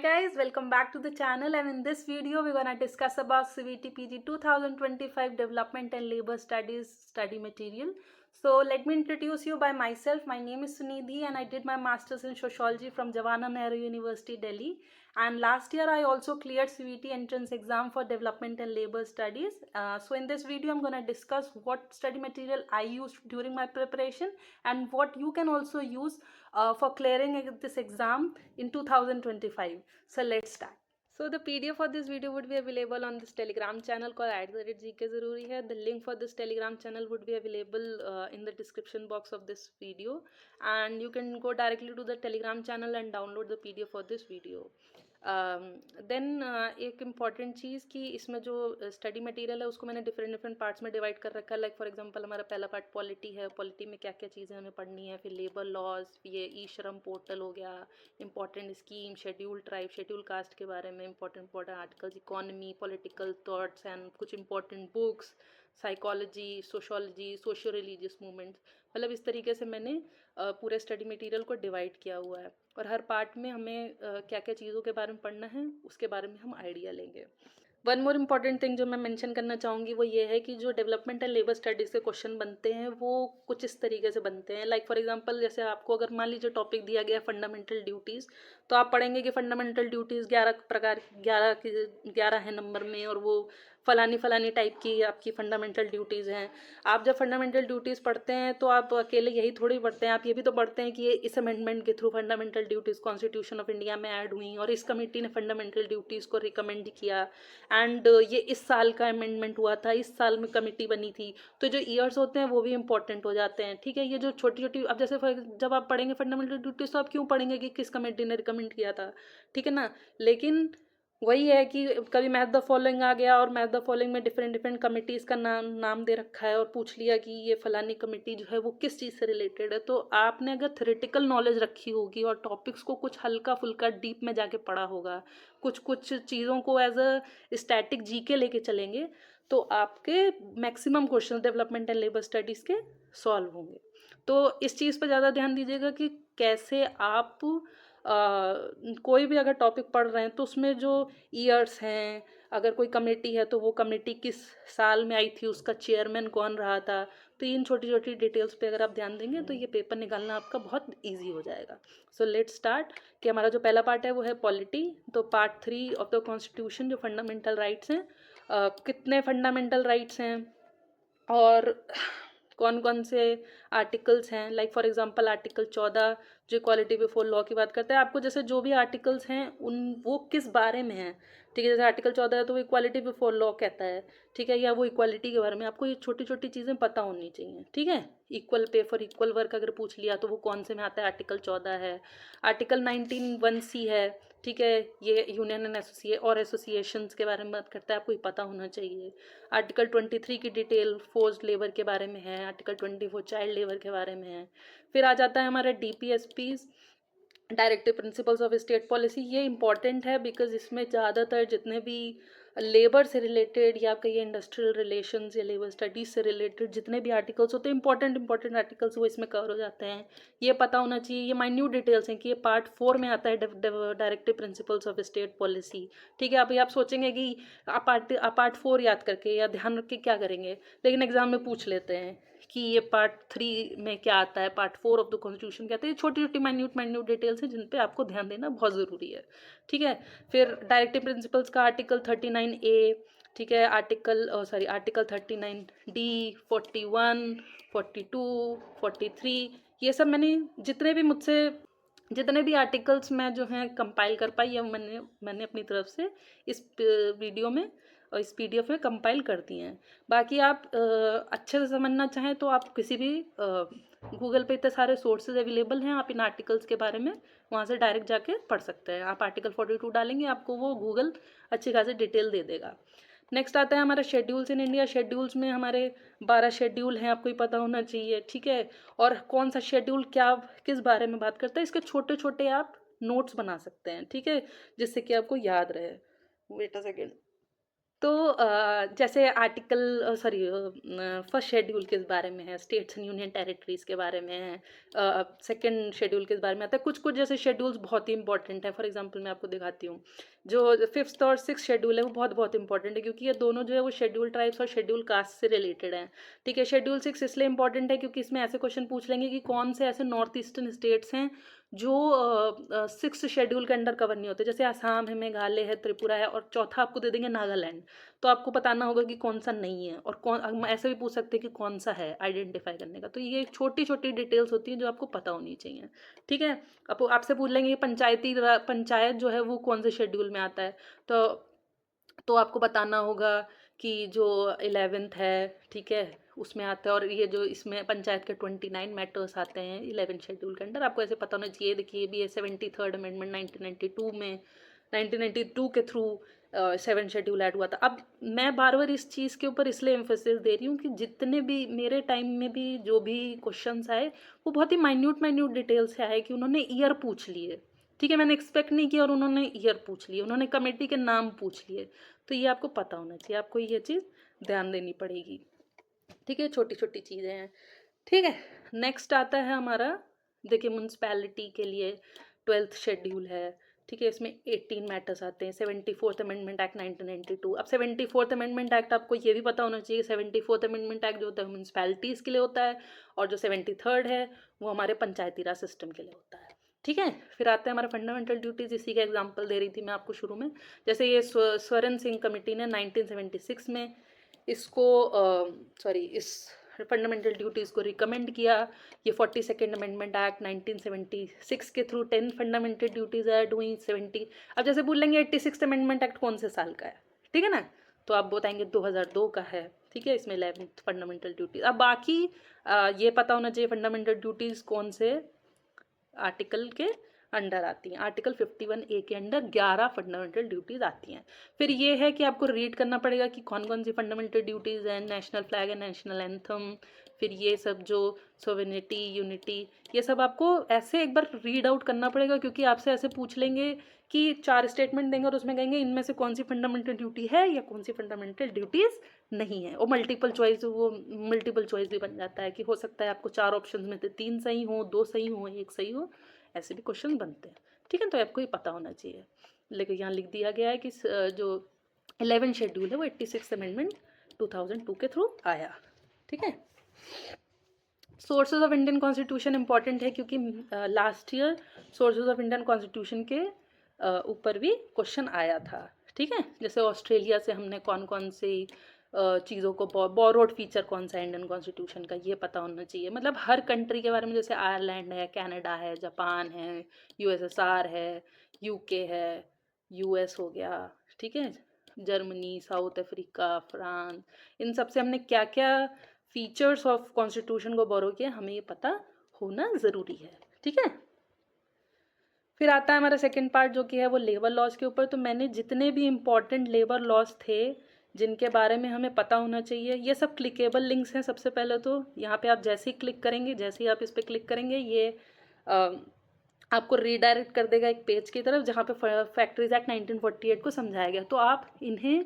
guys, welcome back to the channel, and in this video we're going to discuss about CVT PG 2025 Development and Labor Studies study material. So let me introduce you by myself. My name is Sunidhi and I did my masters in sociology from Jawaharlal Nehru University, Delhi. And last year I also cleared CVT entrance exam for Development and Labor Studies. So in this video I'm going to discuss what study material I used during my preparation and what you can also use for clearing this exam in 2025. So let's start. So the PDF for this video would be available on this Telegram channel called @GK Zaruri hai. The link for this Telegram channel would be available in the description box of this video, and you can go directly to the Telegram channel and download the PDF for this video. Then एक important चीज़ कि इसमें जो study material है उसको मैंने different parts में divide कर रखा है. लाइक फॉर एग्जांपल हमारा पहला पार्ट पॉलिटी है. पॉलिटी में क्या क्या चीज़ें हमें पढ़नी है. फिर लेबर लॉज, ये ई श्रम पोर्टल हो गया, important scheme, schedule tribe, schedule caste के बारे में important articles, economy, political thoughts and कुछ important books, psychology, sociology, socio religious movements. मतलब इस तरीके से मैंने पूरे स्टडी मटेरियल को डिवाइड किया हुआ है और हर पार्ट में हमें क्या क्या चीज़ों के बारे में पढ़ना है उसके बारे में हम आइडिया लेंगे. वन मोर इम्पॉर्टेंट थिंग जो मैं मेंशन करना चाहूँगी वो ये है कि जो डेवलपमेंट एंड लेबर स्टडीज़ के क्वेश्चन बनते हैं वो कुछ इस तरीके से बनते हैं. लाइक फॉर एग्जांपल जैसे आपको अगर मान लीजिए टॉपिक दिया गया फंडामेंटल ड्यूटीज़, तो आप पढ़ेंगे कि फंडामेंटल ड्यूटीज़ 11 है नंबर में और वो फलानी टाइप की आपकी फंडामेंटल ड्यूटीज़ हैं. आप जब फंडामेंटल ड्यूटीज़ पढ़ते हैं तो आप अकेले यही थोड़ी पढ़ते हैं, आप ये भी तो पढ़ते हैं कि ये इस अमेंडमेंट के through fundamental duties constitution of India में ऐड हुई और इस कमेटी ने फंडामेंटल ड्यूटीज़ को रिकमेंड किया एंड ये इस साल का अमेंडमेंट हुआ था, इस साल में कमेटी बनी थी. तो जो ईयर्स होते हैं वो भी इंपॉर्टेंट हो जाते हैं. ठीक है, ये जो छोटी छोटी अब जैसे जब आप पढ़ेंगे फंडामेंटल ड्यूटीज़ तो आप क्यों पढ़ेंगे कि किस कमेटी ने रिकमेंड किया था. ठीक है ना. लेकिन वही है कि कभी मैथ द फॉलोइंग आ गया और मैथ द फॉलोइंग में डिफरेंट कमिटीज़ का नाम दे रखा है और पूछ लिया कि ये फलानी कमेटी जो है वो किस चीज़ से रिलेटेड है. तो आपने अगर थ्योरेटिकल नॉलेज रखी होगी और टॉपिक्स को कुछ हल्का फुल्का डीप में जाके पढ़ा होगा, कुछ चीज़ों को एज अ स्टैटिक जीके लेके चलेंगे, तो आपके maximum question development and labour studies के सॉल्व होंगे. तो इस चीज़ पर ज़्यादा ध्यान दीजिएगा कि कैसे आप कोई भी अगर टॉपिक पढ़ रहे हैं तो उसमें जो ईयर्स हैं, अगर कोई कमेटी है तो वो कमेटी किस साल में आई थी, उसका चेयरमैन कौन रहा था. तो इन छोटी छोटी डिटेल्स पे अगर आप ध्यान देंगे तो ये पेपर निकालना आपका बहुत इजी हो जाएगा. So let's start. कि हमारा जो पहला पार्ट है वो है पॉलिटी. तो पार्ट 3 ऑफ द कॉन्स्टिट्यूशन जो फंडामेंटल राइट्स हैं, कितने फंडामेंटल राइट्स हैं और कौन कौन से आर्टिकल्स हैं. लाइक फॉर एग्जांपल आर्टिकल 14 जो इक्वालिटी बिफोर लॉ की बात करता है. आपको जैसे जो भी आर्टिकल्स हैं उन वो किस बारे में हैं. ठीक है, जैसे आर्टिकल 14 है तो वो इक्वालिटी बिफोर लॉ कहता है. ठीक है, या वो इक्वालिटी के बारे में आपको ये छोटी छोटी चीज़ें पता होनी चाहिए. ठीक है, equal pay for equal work अगर पूछ लिया तो वो कौन से में आता है, आर्टिकल 14 है. आर्टिकल 19(1)(c) है. ठीक है, ये यूनियन एंड एसोसिएशंस के बारे में बात करता है, आपको ये पता होना चाहिए. आर्टिकल 23 की डिटेल फोर्स्ड लेबर के बारे में है. आर्टिकल 24 चाइल्ड लेबर के बारे में है. फिर आ जाता है हमारा DPSPs, directive principles of state policy. ये इंपॉर्टेंट है बिकॉज इसमें ज़्यादातर जितने भी लेबर से रिलेटेड या कहिए इंडस्ट्रियल रिलेशंस या लेबर स्टडीज़ से रिलेटेड जितने भी आर्टिकल्स होते हैं, इंपॉर्टेंट आर्टिकल्स वो इसमें कवर हो जाते हैं. ये पता होना चाहिए. ये माइन्यूट डिटेल्स हैं कि ये पार्ट 4 में आता है directive principles of state policy. ठीक है, आप सोचेंगे कि आप पार्ट 4 याद करके या ध्यान रख के क्या करेंगे, लेकिन एग्जाम में पूछ लेते हैं कि ये पार्ट 3 में क्या आता है, पार्ट 4 ऑफ द कॉन्स्टिट्यूशन क्या आता है. ये छोटी छोटी माइन्यूट डिटेल्स हैं जिन पे आपको ध्यान देना बहुत ज़रूरी है. ठीक है, फिर डायरेक्टिव प्रिंसिपल्स का आर्टिकल 39A. ठीक है, आर्टिकल 39D, 41, 42, 43, ये सब मैंने जितने भी आर्टिकल्स मैं जो हैं कंपाइल कर पाई, मैंने अपनी तरफ से इस वीडियो में और इस PDF में कंपाइल कर दिए हैं. बाकी आप अच्छे से समझना चाहें तो आप किसी भी गूगल पे इतने सारे सोर्सेज अवेलेबल हैं, आप इन आर्टिकल्स के बारे में वहाँ से डायरेक्ट जाके पढ़ सकते हैं. आप आर्टिकल 42 डालेंगे आपको वो गूगल अच्छी खासी डिटेल दे देगा. नेक्स्ट आता है हमारा शेड्यूल्स इन इंडिया. शेड्यूल्स में हमारे 12 शेड्यूल हैं, आपको ही पता होना चाहिए. ठीक है, और कौन सा शेड्यूल क्या किस बारे में बात करता है, इसके छोटे छोटे आप नोट्स बना सकते हैं. ठीक है, जिससे कि आपको याद रहे. Wait a second. तो जैसे आर्टिकल फर्स्ट शेड्यूल किस बारे में है, स्टेट्स एंड यूनियन टेरिटरीज़ के बारे में है, सेकंड शेड्यूल किस बारे में आता है, कुछ-कुछ जैसे शेड्यूल्स बहुत ही इंपॉर्टेंट है। फॉर एग्जांपल मैं आपको दिखाती हूँ, जो फिफ्थ और सिक्स्थ शेड्यूल है वो बहुत-बहुत इंपॉर्टेंट है, क्योंकि ये दोनों जो है वो शेड्यूल ट्राइब्स और शेड्यूल कास्ट से रिलेटेड हैं। ठीक है, शेड्यूल 6 इसलिए इंपॉर्टेंट है क्योंकि इसमें ऐसे क्वेश्चन पूछ लेंगे कि कौन से ऐसे नॉर्थ ईस्टर्न स्टेट्स हैं जो सिक्स्थ शेड्यूल के अंडर कवर नहीं होते। जैसे आसाम है, मेघालय है, त्रिपुरा है, और चौथा आपको दे देंगे नागालैंड। तो आपको बताना होगा कि कौन-सा नहीं है, और कौन हम ऐसे भी पूछ सकते हैं कि कौन-सा है, आइडेंटिफ़ाई करने का। तो ये छोटी-छोटी डिटेल्स होती हैं जो आपको पता होनी चाहिए, ठीक है? अब आपसे पूछ लेंगे कि पंचायत जो है वो कौन से शेड्यूल में आता है, तो आपको बताना होगा कि जो 11th है, ठीक है? उसमें आता है, और ये जो इसमें पंचायत के 29 मैटर्स आते हैं 11th शेड्यूल के अंडर, आपको ऐसे पता होना चाहिए। देखिए ये भी है 73rd अमेंडमेंट 1992 में, 1992 के थ्रू 7 शेड्यूल ऐड हुआ था। अब मैं बार-बार इस चीज़ के ऊपर इसलिए एम्फेसिस दे रही हूँ कि जितने भी मेरे टाइम में भी जो भी क्वेश्चंस आए, वो बहुत ही माइन्यूट डिटेल से आए कि उन्होंने ईयर पूछ लिए, ठीक है? मैंने एक्सपेक्ट नहीं किया और उन्होंने ईयर पूछ लिए, उन्होंने कमेटी के नाम पूछ लिए। तो ये आपको पता होना चाहिए, आपको ये चीज़ ध्यान देनी पड़ेगी, ठीक है? छोटी-छोटी चीज़ें हैं, ठीक है? नेक्स्ट आता है हमारा, देखिए म्युनिसिपैलिटी के लिए 12th शेड्यूल है, ठीक है? इसमें 18 मैटर्स आते हैं। 74th amendment act 1992। अब 74th अमेंडमेंट एक्ट आपको ये भी पता होना चाहिए, 74th अमेंडमेंट एक्ट जो होता है म्युनिसिपैलिटीज़ के लिए होता है, और जो 73rd है वो हमारे पंचायती राज सिस्टम के लिए होता है, ठीक है? फिर आते हैं हमारा फंडामेंटल ड्यूटीज़, इसी का एग्जाम्पल दे रही थी मैं आपको शुरू में। जैसे ये स्वर्ण सिंह कमेटी ने 1976 में इसको इस फंडामेंटल ड्यूटीज़ को रिकमेंड किया। ये 42nd अमेंडमेंट एक्ट 1976 के थ्रू 10 फंडामेंटल ड्यूटीज़ ऐड हुई। 70, अब जैसे बोलेंगे 86th अमेंडमेंट एक्ट कौन से साल का है, ठीक है ना? तो आप बताएंगे 2002 का है, ठीक है? इसमें 11th फंडामेंटल ड्यूटीज़। अब बाकी ये पता होना चाहिए फंडामेंटल ड्यूटीज़ कौन से आर्टिकल के अंडर आती हैं। आर्टिकल 51A के अंडर 11 फंडामेंटल ड्यूटीज़ आती हैं। फिर ये है कि आपको रीड करना पड़ेगा कि कौन-कौन सी फंडामेंटल ड्यूटीज़ हैं, national flag and national anthem, फिर ये सब जो सोवेरेनिटी, यूनिटी, ये सब आपको ऐसे एक बार रीड आउट करना पड़ेगा, क्योंकि आपसे ऐसे पूछ लेंगे कि 4 स्टेटमेंट देंगे और उसमें कहेंगे इनमें से कौन सी फंडामेंटल ड्यूटी है या कौन सी फंडामेंटल ड्यूटीज़ नहीं है। और मल्टीपल चॉइस भी बन जाता है कि हो सकता है आपको 4 ऑप्शंस में से 3 सही हो, 2 सही हो, 1 सही हो, ऐसे भी क्वेश्चन बनते हैं, ठीक है? तो आपको ये पता होना चाहिए। लेकिन यहाँ लिख दिया गया है कि जो 11 शेड्यूल है वो 86 अमेंडमेंट 2002 के थ्रू आया, ठीक है? Sources of Indian constitution important है, क्योंकि last year sources of Indian constitution के ऊपर भी क्वेश्चन आया था, ठीक है? जैसे ऑस्ट्रेलिया से हमने कौन कौन सी चीज़ों को बोरोड फीचर कौन सा है इंडियन कॉन्स्टिट्यूशन का, ये पता होना चाहिए। मतलब हर कंट्री के बारे में, जैसे आयरलैंड है, कनाडा है, जापान है, यूएसएसआर है, यूके है, यूएस हो गया, ठीक है? जर्मनी, साउथ अफ्रीका, फ्रांस, इन सब से हमने क्या क्या फीचर्स ऑफ कॉन्स्टिट्यूशन को बोरो किया, हमें ये पता होना ज़रूरी है, ठीक है? फिर आता है हमारा सेकंड पार्ट जो कि है वो लेबर लॉज के ऊपर। तो मैंने जितने भी इम्पॉर्टेंट लेबर लॉज थे जिनके बारे में हमें पता होना चाहिए, ये सब क्लिकेबल लिंक्स हैं। सबसे पहले तो यहाँ पे आप जैसे ही क्लिक करेंगे, जैसे ही आप इस पर क्लिक करेंगे, ये आपको रीडायरेक्ट कर देगा एक पेज की तरफ जहाँ पे फैक्ट्रीज एक्ट 1948 को समझाया गया। तो आप इन्हें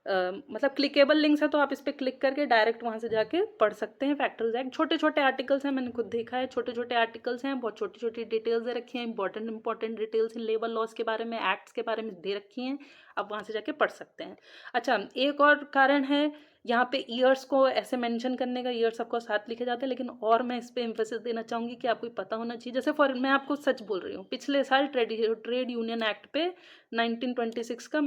मतलब क्लिकेबल लिंक्स है, तो आप इस पर क्लिक करके डायरेक्ट वहाँ से जाके पढ़ सकते हैं फैक्टर्स एक्ट। छोटे छोटे आर्टिकल्स हैं, मैंने खुद देखा है, छोटे छोटे आर्टिकल्स हैं, बहुत छोटी छोटी डिटेल्स दे रखी हैं, important details in labour laws के बारे में, एक्ट्स के बारे में दे रखी हैं, आप वहाँ से जाके पढ़ सकते हैं। अच्छा, एक और कारण है यहाँ पे ईयर्स को ऐसे मेंशन करने का, ईयर्स आपको साथ लिखे जाते हैं, लेकिन और मैं इस पे एम्फेसिस देना चाहूँगी कि आपको पता होना चाहिए। जैसे मैं आपको सच बोल रही हूँ, पिछले साल ट्रेड यूनियन एक्ट पे 1926 का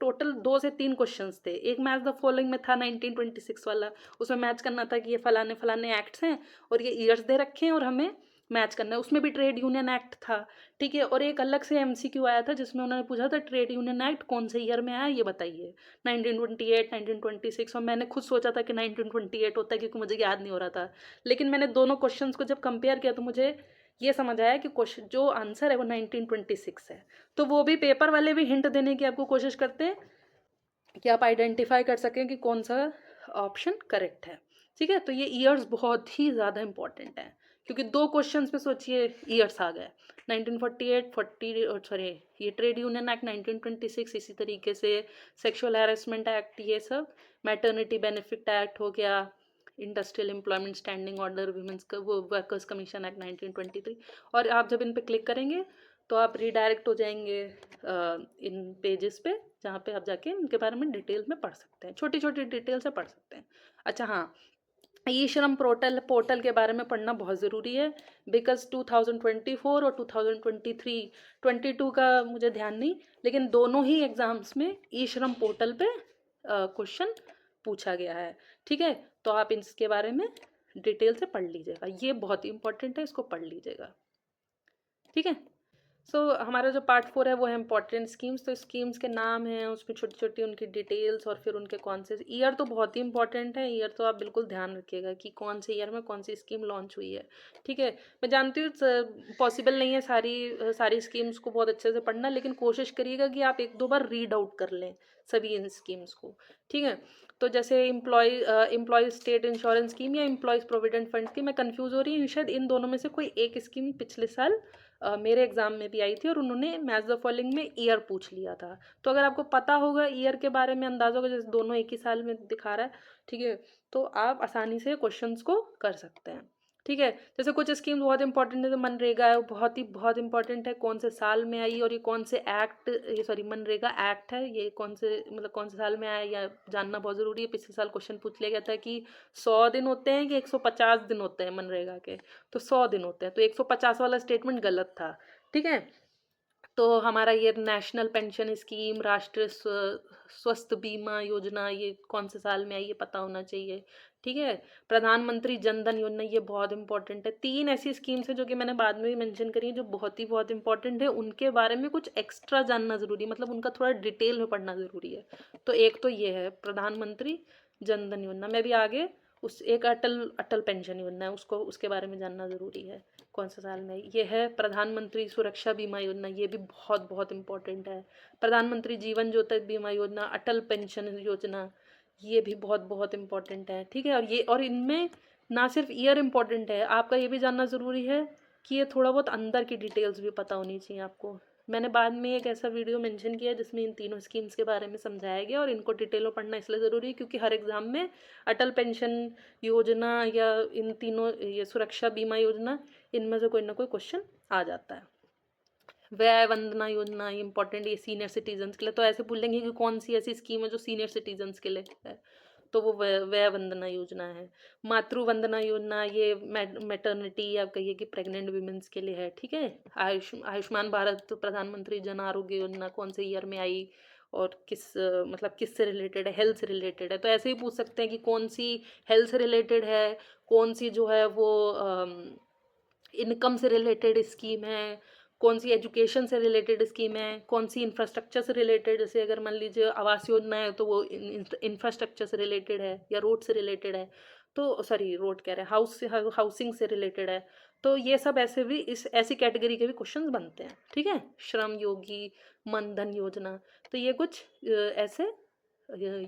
टोटल 2 से 3 क्वेश्चंस थे। एक मैच द फॉलोइंग में था 1926 वाला, उसमें मैच करना था कि ये फलाने फलाने एक्ट्स हैं और ये ईयर्स दे रखे हैं और हमें मैच करना है। उसमें भी ट्रेड यूनियन एक्ट था, ठीक है? और एक अलग से एमसीक्यू आया था जिसमें उन्होंने पूछा था ट्रेड यूनियन एक्ट कौन से ईयर में आया, ये बताइए, 1928, 1926। और मैंने खुद सोचा था कि 1928 होता है, क्योंकि मुझे याद नहीं हो रहा था। लेकिन मैंने दोनों क्वेश्चंस को जब कंपेयर किया तो मुझे ये समझ आया कि क्वेश्चन जो आंसर है वो 1926 है। तो वो भी पेपर वाले भी हिंट देने की आपको कोशिश करते हैं कि आप आइडेंटिफाई कर सकें कि कौन सा ऑप्शन करेक्ट है, ठीक है? तो ये ईयर्स बहुत ही ज़्यादा इंपॉर्टेंट है, क्योंकि 2 क्वेश्चंस में सोचिए ईयर्स आ गए। 1948 सॉरी ये ट्रेड यूनियन एक्ट 1926, इसी तरीके से सेक्सुअल हैरेसमेंट एक्ट, ये सब मैटरनिटी बेनिफिट एक्ट हो गया, industrial employment standing order, women's का वो वर्कर्स कमीशन एक्ट 1923। और आप जब इन पे क्लिक करेंगे तो आप रीडायरेक्ट हो जाएंगे इन पेजेस पे, जहाँ पे आप जाके इनके बारे में डिटेल में पढ़ सकते हैं, छोटी छोटी डिटेल से पढ़ सकते हैं। अच्छा हाँ, ई श्रम पोर्टल पोर्टल के बारे में पढ़ना बहुत ज़रूरी है, बिकॉज 2024 और 2023 22 का मुझे ध्यान नहीं, लेकिन दोनों ही एग्जाम्स में ई श्रम पोर्टल पे क्वेश्चन पूछा गया है। ठीक है, तो आप इसके बारे में डिटेल से पढ़ लीजिएगा, ये बहुत ही इंपॉर्टेंट है, इसको पढ़ लीजिएगा। ठीक है, सो हमारा जो पार्ट 4 है वो है इंपॉर्टेंट स्कीम्स। तो स्कीम्स के नाम हैं, उसमें छोटी छोटी उनकी डिटेल्स, और फिर उनके कौन से ईयर तो बहुत ही इंपॉर्टेंट है। ईयर तो आप बिल्कुल ध्यान रखिएगा कि कौन से ईयर में कौन सी स्कीम लॉन्च हुई है। ठीक है, मैं जानती हूँ पॉसिबल नहीं है सारी स्कीम्स को बहुत अच्छे से पढ़ना, लेकिन कोशिश करिएगा कि आप 1-2 बार रीड आउट कर लें सभी इन स्कीम्स को। ठीक है, तो जैसे एम्प्लॉय स्टेट इंश्योरेंस स्कीम या एम्प्लॉयज़ प्रोविडेंट फंड स्कीम, मैं कंफ्यूज हो रही हूँ, शायद इन दोनों में से कोई एक स्कीम पिछले साल मेरे एग्ज़ाम में भी आई थी, और उन्होंने मैच द फॉलोइंग में ईयर पूछ लिया था। तो अगर आपको पता होगा ईयर के बारे में, अंदाज़ा होगा, जैसे दोनों एक ही साल में दिखा रहा है, ठीक है, तो आप आसानी से क्वेश्चंस को कर सकते हैं। ठीक है, जैसे कुछ स्कीम बहुत इंपॉर्टेंट है, जो मनरेगा है, वो बहुत इंपॉर्टेंट है, कौन से साल में आई और ये कौन से एक्ट, ये सॉरी मनरेगा एक्ट है, ये कौन से मतलब कौन से साल में आया, या जानना बहुत ज़रूरी है। पिछले साल क्वेश्चन पूछ लिया गया था कि 100 दिन होते हैं कि 150 दिन होते हैं मनरेगा के, तो 100 दिन होते हैं, तो 150 वाला स्टेटमेंट गलत था। ठीक है, तो हमारा ये नेशनल पेंशन स्कीम, राष्ट्रीय स्वास्थ्य बीमा योजना, ये कौन से साल में आई, ये पता होना चाहिए। ठीक है, प्रधानमंत्री जन धन योजना, ये बहुत इंपॉर्टेंट है। 3 ऐसी स्कीम्स हैं जो कि मैंने बाद में भी मेंशन करी हैं, जो बहुत इंपॉर्टेंट है, उनके बारे में कुछ एक्स्ट्रा जानना ज़रूरी है, मतलब उनका थोड़ा डिटेल में पढ़ना ज़रूरी है। तो एक तो ये है प्रधानमंत्री जन धन योजना, मैं भी आगे उस एक अटल पेंशन योजना है, उसको उसके बारे में जानना ज़रूरी है, कौन सा साल में। ये है प्रधानमंत्री सुरक्षा बीमा योजना, ये भी बहुत इंपॉर्टेंट है। प्रधानमंत्री जीवन ज्योति बीमा योजना, अटल पेंशन योजना, ये भी बहुत इंपॉर्टेंट है। ठीक है, और इनमें ना सिर्फ ईयर इंपॉर्टेंट है, आपका ये भी जानना ज़रूरी है कि ये थोड़ा बहुत अंदर की डिटेल्स भी पता होनी चाहिए आपको। मैंने बाद में एक ऐसा वीडियो मेंशन किया जिसमें इन तीनों स्कीम्स के बारे में समझाया गया, और इनको डिटेल में पढ़ना इसलिए ज़रूरी है क्योंकि हर एग्ज़ाम में अटल पेंशन योजना या इन तीनों, ये सुरक्षा बीमा योजना, इनमें से कोई ना कोई क्वेश्चन आ जाता है। व्यय वंदना योजना, ये इंपॉर्टेंट, ये सीनियर सिटीजन्स के लिए, तो ऐसे बोलेंगे कि कौन सी ऐसी स्कीम है जो सीनियर सिटीजन्स के लिए है, तो वो व्यय वंदना योजना है। मातृ वंदना योजना, ये मैटरनिटी या कहिए कि प्रेग्नेंट वीमेंस के लिए है। ठीक है, आयुष्मान भारत प्रधानमंत्री जन आरोग्य योजना कौन से ईयर में आई और मतलब किस से रिलेटेड है, हेल्थ से रिलेटेड है, तो ऐसे ही पूछ सकते हैं कि कौन सी हेल्थ से रिलेटेड है, कौन सी जो है वो इनकम से रिलेटेड स्कीम है, कौन सी एजुकेशन से रिलेटेड स्कीम है, कौन सी इंफ्रास्ट्रक्चर से रिलेटेड, जैसे अगर मान लीजिए आवास योजना है तो वो इंफ्रास्ट्रक्चर से रिलेटेड है या रोड से रिलेटेड है, तो सॉरी रोड कह रहे हैं, हाउसिंग से रिलेटेड है। तो ये सब ऐसे भी ऐसी कैटेगरी के भी क्वेश्चंस बनते हैं। ठीक है, श्रम योगी मनधन योजना, तो ये कुछ ऐसे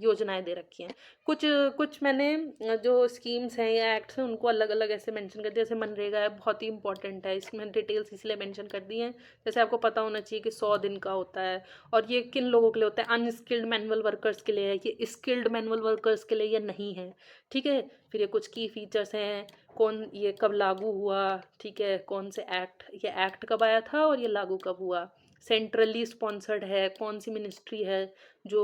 योजनाएं दे रखी हैं। कुछ कुछ मैंने जो स्कीम्स हैं या एक्ट्स हैं उनको अलग अलग ऐसे मेंशन कर दिया, जैसे मनरेगा है, बहुत ही इंपॉर्टेंट है, इसमें डिटेल्स इसलिए मेंशन कर दी हैं, जैसे आपको पता होना चाहिए कि 100 दिन का होता है, और ये किन लोगों के लिए होता है, अनस्किल्ड मैनुअल वर्कर्स के लिए है, ये स्किल्ड मैनुअल वर्कर्स के लिए ये नहीं है। ठीक है, फिर ये कुछ की फीचर्स हैं, कौन ये कब लागू हुआ, ठीक है, कौन से एक्ट, ये एक्ट कब आया था और ये लागू कब हुआ, सेंट्रली स्पॉन्सर्ड है, कौन सी मिनिस्ट्री है जो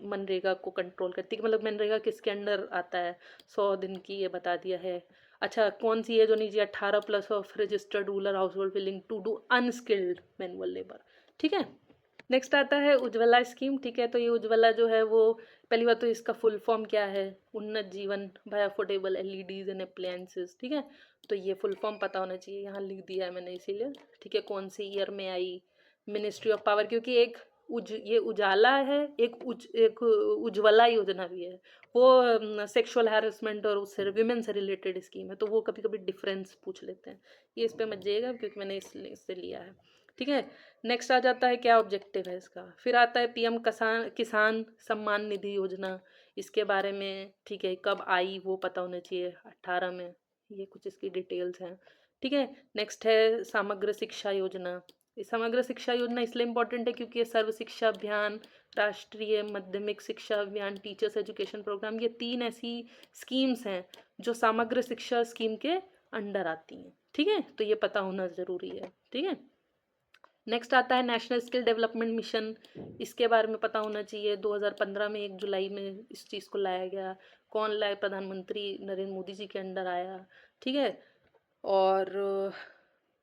मनरेगा को कंट्रोल करती है, मतलब मनरेगा किसके अंडर आता है, 100 दिन की ये बता दिया है। अच्छा, कौन सी है जो नीचे 18+ of registered rural household willing to do unskilled manual labour. ठीक है, नेक्स्ट आता है उज्ज्वला स्कीम। ठीक है, तो ये उज्ज्वला जो है वो, पहली बात तो इसका फुल फॉर्म क्या है, Unnat Jeevan by affordable LEDs and appliances. ठीक है, तो ये फुल फॉर्म पता होना चाहिए, यहाँ लिख दिया है मैंने इसीलिए। ठीक है, कौन सी ईयर में आई, मिनिस्ट्री ऑफ पावर, क्योंकि एक ये उजाला है, एक उज्ज्वला योजना भी है, वो सेक्सुअल हैरेसमेंट और उससे विमेन से रिलेटेड स्कीम है, तो वो कभी कभी डिफरेंस पूछ लेते हैं, ये इस पे मत जाइएगा क्योंकि मैंने इससे लिया है। ठीक है, नेक्स्ट आ जाता है क्या ऑब्जेक्टिव है इसका, फिर आता है पीएम किसान सम्मान निधि योजना, इसके बारे में ठीक है कब आई वो पता होना चाहिए, 18 में ये कुछ इसकी डिटेल्स हैं, ठीक है। नेक्स्ट है समग्र शिक्षा योजना। ये समग्र शिक्षा योजना इसलिए इम्पोर्टेंट है क्योंकि ये सर्व शिक्षा अभियान, राष्ट्रीय माध्यमिक शिक्षा अभियान, टीचर्स एजुकेशन प्रोग्राम, ये 3 ऐसी स्कीम्स हैं जो समग्र शिक्षा स्कीम के अंडर आती हैं, ठीक है। तो ये पता होना ज़रूरी है, ठीक है। नेक्स्ट आता है नेशनल स्किल डेवलपमेंट मिशन। इसके बारे में पता होना चाहिए। 2015 में 1 जुलाई में इस चीज़ को लाया गया। कौन लाए? प्रधानमंत्री नरेंद्र मोदी जी के अंडर आया, ठीक है। और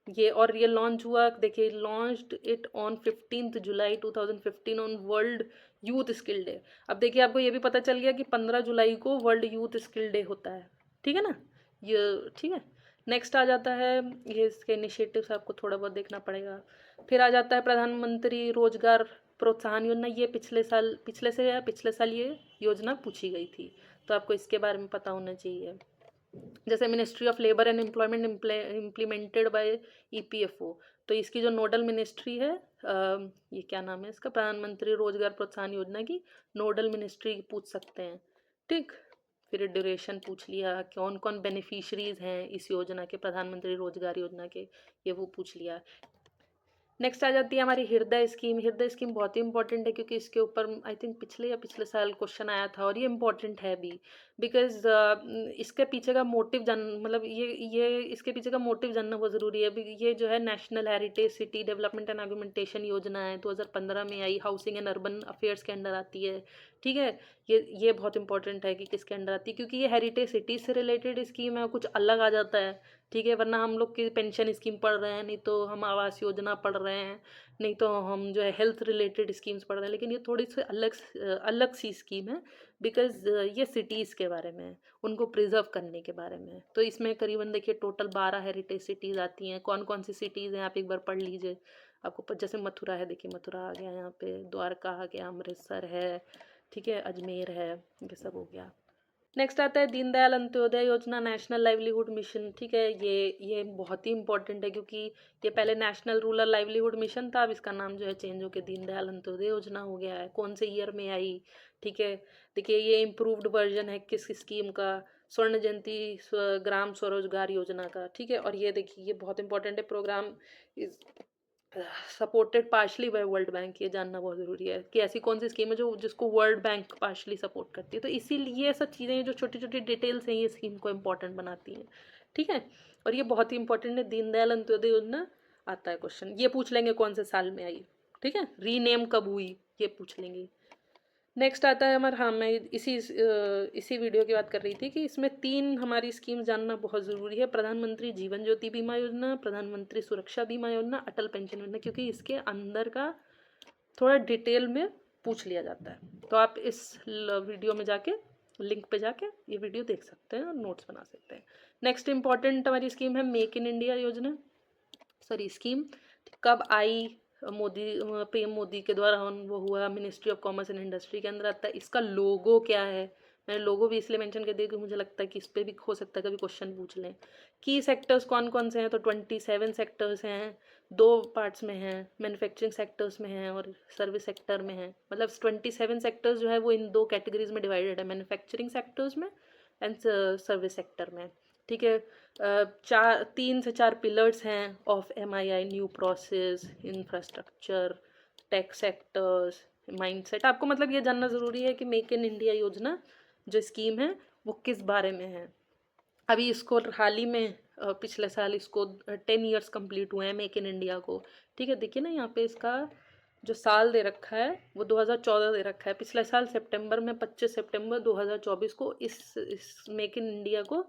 ये लॉन्च हुआ, देखिए launched it on 15 July 2015 on world youth skill day. अब देखिए आपको ये भी पता चल गया कि 15 जुलाई को वर्ल्ड यूथ स्किल डे होता है, ठीक है ना, ये ठीक है। नेक्स्ट आ जाता है, ये इसके इनिशिएटिव्स आपको थोड़ा बहुत देखना पड़ेगा। फिर आ जाता है प्रधानमंत्री रोजगार प्रोत्साहन योजना। ये पिछले साल ये योजना पूछी गई थी, तो आपको इसके बारे में पता होना चाहिए। जैसे ministry of labour and employment implemented by EPFO, तो इसकी जो नोडल मिनिस्ट्री है, ये क्या नाम है इसका, प्रधानमंत्री रोजगार प्रोत्साहन योजना की नोडल मिनिस्ट्री पूछ सकते हैं, ठीक। फिर ड्यूरेशन पूछ लिया, कौन कौन बेनिफिशरीज हैं इस योजना के, प्रधानमंत्री रोजगार योजना के, ये वो पूछ लिया। नेक्स्ट आ जाती है हमारी हृदय स्कीम। हृदय स्कीम बहुत ही इंपॉर्टेंट है क्योंकि इसके ऊपर आई थिंक पिछले साल क्वेश्चन आया था, और ये इम्पॉर्टेंट है भी बिकॉज इसके पीछे का मोटिव जान मतलब ये इसके पीछे का मोटिव जानना बहुत ज़रूरी है। ये जो है national heritage city development and augmentation योजना है, 2015 में आई, हाउसिंग एंड अर्बन अफेयर्स के अंडर आती है, ठीक है। ये बहुत इंपॉर्टेंट है कि किसके अंडर आती है, क्योंकि ये हेरिटेज सिटी से रिलेटेड स्कीम है, कुछ अलग आ जाता है, ठीक है। वरना हम लोग की पेंशन स्कीम पढ़ रहे हैं, नहीं तो हम आवास योजना पढ़ रहे हैं, नहीं तो हम जो है हेल्थ रिलेटेड स्कीम्स पढ़ रहे हैं, लेकिन ये थोड़ी सी अलग सी स्कीम है बिकॉज ये सिटीज़ के बारे में है, उनको प्रिजर्व करने के बारे में है। तो इसमें करीबन देखिए टोटल 12 हेरिटेज सिटीज़ आती हैं। कौन कौन सी सिटीज़ हैं आप एक बार पढ़ लीजिए, आपको जैसे मथुरा है, देखिए मथुरा आ गया यहाँ पे, द्वारका आ गया, अमृतसर है, ठीक है, अजमेर है, ये सब हो गया। नेक्स्ट आता है दीनदयाल अंत्योदय योजना, नेशनल लाइवलीहुड मिशन, ठीक है। ये बहुत ही इंपॉर्टेंट है क्योंकि ये पहले नेशनल रूरल लाइवलीहुड मिशन था, अब इसका नाम जो है चेंज होकर दीनदयाल अंत्योदय योजना हो गया है। कौन से ईयर में आई, ठीक है। देखिए ये इम्प्रूव्ड वर्जन है किस स्कीम का, स्वर्ण जयंती ग्राम स्वरोजगार योजना का, ठीक है। और ये देखिए ये बहुत इंपॉर्टेंट है, programme is supported partially by World Bank. ये जानना बहुत ज़रूरी है कि ऐसी कौन सी स्कीम है जो जिसको वर्ल्ड बैंक पार्शली सपोर्ट करती है। तो इसीलिए ये सब चीज़ें जो छोटी छोटी डिटेल्स हैं ये स्कीम को इम्पोर्टेंट बनाती हैं, ठीक है। और ये बहुत ही इंपॉर्टेंट है, दीनदयाल अंत्योदय योजना आता है क्वेश्चन, ये पूछ लेंगे कौन से साल में आई, ठीक है। रीनेम कब हुई ये पूछ लेंगे। नेक्स्ट आता है हमारा, हाँ मैं इसी वीडियो की बात कर रही थी कि इसमें 3 हमारी स्कीम जानना बहुत ज़रूरी है, प्रधानमंत्री जीवन ज्योति बीमा योजना, प्रधानमंत्री सुरक्षा बीमा योजना, अटल पेंशन योजना, क्योंकि इसके अंदर का थोड़ा डिटेल में पूछ लिया जाता है। तो आप इस वीडियो में जाके लिंक पे जाके ये वीडियो देख सकते हैं और नोट्स बना सकते हैं। नेक्स्ट इंपॉर्टेंट हमारी स्कीम है मेक इन इंडिया योजना, सॉरी स्कीम, कब आई, मोदी पीएम मोदी के द्वारा वो हुआ, ministry of commerce and industry के अंदर आता है। इसका लोगो क्या है, मैंने लोगो भी इसलिए मेंशन कर दिया कि मुझे लगता है कि इस पर भी हो सकता है कभी क्वेश्चन पूछ लें। की सेक्टर्स कौन कौन से हैं, तो 27 सेक्टर्स हैं, 2 पार्ट्स में हैं, मैन्युफैक्चरिंग सेक्टर्स में हैं और सर्विस सेक्टर में हैं। मतलब 27 सेक्टर्स जो है वो इन 2 कैटेगरीज में डिवाइडेड है, मैन्युफैक्चरिंग सेक्टर्स में एंड सर्विस सेक्टर में, ठीक है। 3 से 4 पिलर्स हैं of MII, new process, infrastructure, tech sectors, mindset. आपको मतलब ये जानना ज़रूरी है कि मेक इन इंडिया योजना जो स्कीम है वो किस बारे में है। अभी इसको हाल ही में पिछले साल इसको 10 ईयर्स कंप्लीट हुए हैं मेक इन इंडिया को, ठीक है। देखिए ना यहाँ पे इसका जो साल दे रखा है वो 2014 दे रखा है। पिछले साल सितंबर में 25 सितंबर 2024 को इस मेक इन इंडिया को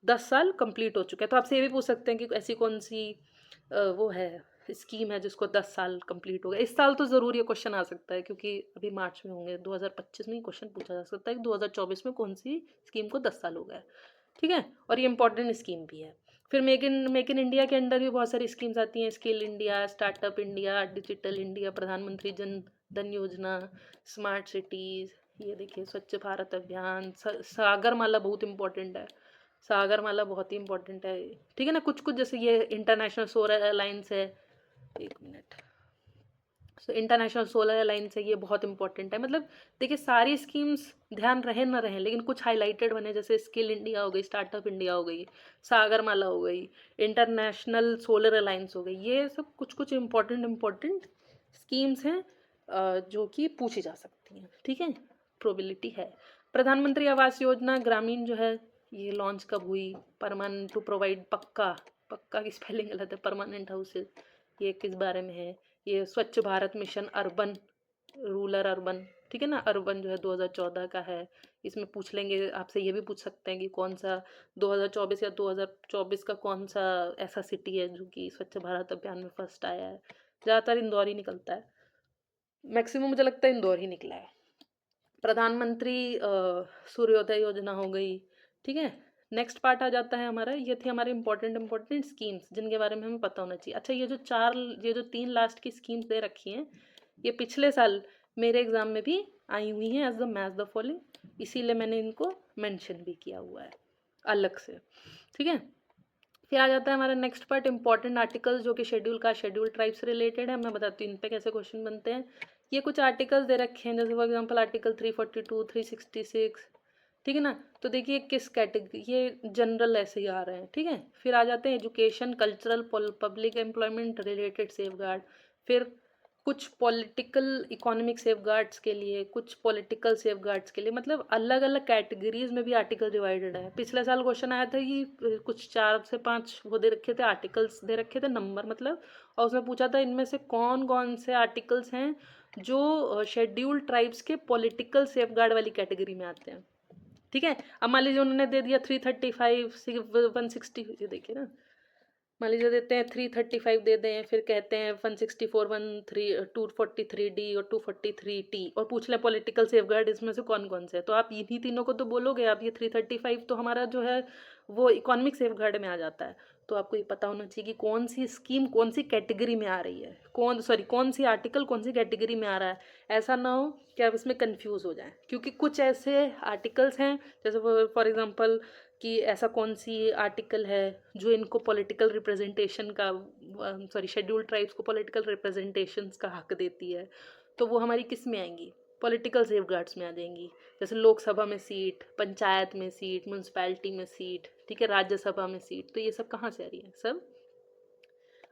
10 साल कंप्लीट हो चुके हैं। तो आपसे ये भी पूछ सकते हैं कि ऐसी कौन सी वो है स्कीम है जिसको 10 साल कंप्लीट हो गया। इस साल तो ज़रूर ये क्वेश्चन आ सकता है क्योंकि अभी मार्च में होंगे, 2025 में ही क्वेश्चन पूछा जा सकता है कि 2024 में कौन सी स्कीम को 10 साल हो गया, ठीक है। और ये इंपॉर्टेंट स्कीम भी है। फिर मेक इन इंडिया के अंडर भी बहुत सारी स्कीम्स आती हैं, skill India, startup India, digital India, प्रधानमंत्री जन धन योजना, स्मार्ट सिटीज़, ये देखिए स्वच्छ भारत अभियान, सागरमाला बहुत इंपॉर्टेंट है, सागरमाला बहुत ही इंपॉर्टेंट है, ठीक है ना। कुछ कुछ जैसे ये इंटरनेशनल सोलर अलायंस है, 1 minute, so international solar alliance है, ये बहुत इंपॉर्टेंट है। मतलब देखिए सारी स्कीम्स ध्यान रहे ना रहे, लेकिन कुछ हाईलाइटेड बने, जैसे स्किल इंडिया हो गई, स्टार्टअप इंडिया हो गई, सागरमाला हो गई, इंटरनेशनल सोलर अलायंस हो गई, ये सब कुछ कुछ इम्पोर्टेंट स्कीम्स हैं जो कि पूछी जा सकती हैं, ठीक है, प्रोबेबिलिटी है। प्रधानमंत्री आवास योजना ग्रामीण जो है ये लॉन्च कब हुई? परमानेंट टू प्रोवाइड, पक्का, पक्का की स्पेलिंग गलत है, परमानेंट हाउसेज, ये किस बारे में है? ये स्वच्छ Bharat mission urban, rural urban, ठीक है ना, अर्बन जो है 2014 का है। इसमें पूछ लेंगे आपसे, ये भी पूछ सकते हैं कि कौन सा 2024 या 2024 का कौन सा ऐसा सिटी है जो कि स्वच्छ भारत अभियान में फर्स्ट आया है। ज़्यादातर इंदौर ही निकलता है, मैक्सिमम मुझे लगता है इंदौर ही निकला है। प्रधानमंत्री सूर्योदय योजना हो गई, ठीक है। नेक्स्ट पार्ट आ जाता है हमारा, ये थे हमारे इंपॉर्टेंट स्कीम्स जिनके बारे में हमें पता होना चाहिए। अच्छा, ये जो 3 लास्ट की स्कीम्स दे रखी हैं, ये पिछले साल मेरे एग्जाम में भी आई हुई हैं as the match the following, इसीलिए मैंने इनको मेंशन भी किया हुआ है अलग से, ठीक है। फिर आ जाता है हमारा नेक्स्ट पार्ट, इंपॉर्टेंट आर्टिकल्स जो कि शेड्यूल ट्राइब से रिलेटेड है। मैं बताती हूँ इन पे कैसे क्वेश्चन बनते हैं। ये कुछ आर्टिकल्स दे रखे हैं, जैसे फॉर एग्जांपल आर्टिकल 342, 366, ठीक है ना। तो देखिए किस कैटेगरी, ये जनरल ऐसे ही आ रहे हैं, ठीक है। फिर आ जाते हैं education, cultural, public employment related safeguard, फिर कुछ पॉलिटिकल इकोनॉमिक सेफगार्ड्स के लिए, कुछ पॉलिटिकल सेफगार्ड्स के लिए, मतलब अलग अलग कैटेगरीज में भी आर्टिकल डिवाइडेड है। पिछले साल क्वेश्चन आया था कि कुछ 4 से 5 वो दे रखे थे, आर्टिकल्स दे रखे थे नंबर मतलब, और उसमें पूछा था इनमें से कौन कौन से आर्टिकल्स हैं जो शेड्यूल्ड ट्राइब्स के पॉलिटिकल सेफगार्ड वाली कैटेगरी में आते हैं, ठीक है। अब मान लीजिए उन्होंने दे दिया 335, 160, ये देखिए ना, मान लीजिए देते हैं 335 दे दें, फिर कहते हैं 164, 243D और 243T, और पूछ लें पॉलिटिकल सेफगार्ड इसमें से कौन कौन से है, तो आप इन्हीं तीनों को तो बोलोगे आप। ये 335 तो हमारा जो है वो इकोनॉमिक सेफगार्ड में आ जाता है। तो आपको ये पता होना चाहिए कि कौन सी स्कीम कौन सी कैटेगरी में आ रही है, कौन सी आर्टिकल कौन सी कैटेगरी में आ रहा है। ऐसा ना हो कि आप इसमें कंफ्यूज हो जाएं, क्योंकि कुछ ऐसे आर्टिकल्स हैं, जैसे फॉर एग्जांपल कि ऐसा कौन सी आर्टिकल है जो इनको पॉलिटिकल रिप्रेजेंटेशन का, शेड्यूल्ड ट्राइब्स को पॉलिटिकल रिप्रेजेंटेशंस का हक देती है, तो वो हमारी किस में आएंगी? पॉलिटिकल सेफगार्ड्स में आ जाएंगी। जैसे लोकसभा में सीट, पंचायत में सीट, म्यूनसिपैलिटी में सीट, ठीक है, राज्यसभा में सीट, तो ये सब कहाँ से आ रही है? सब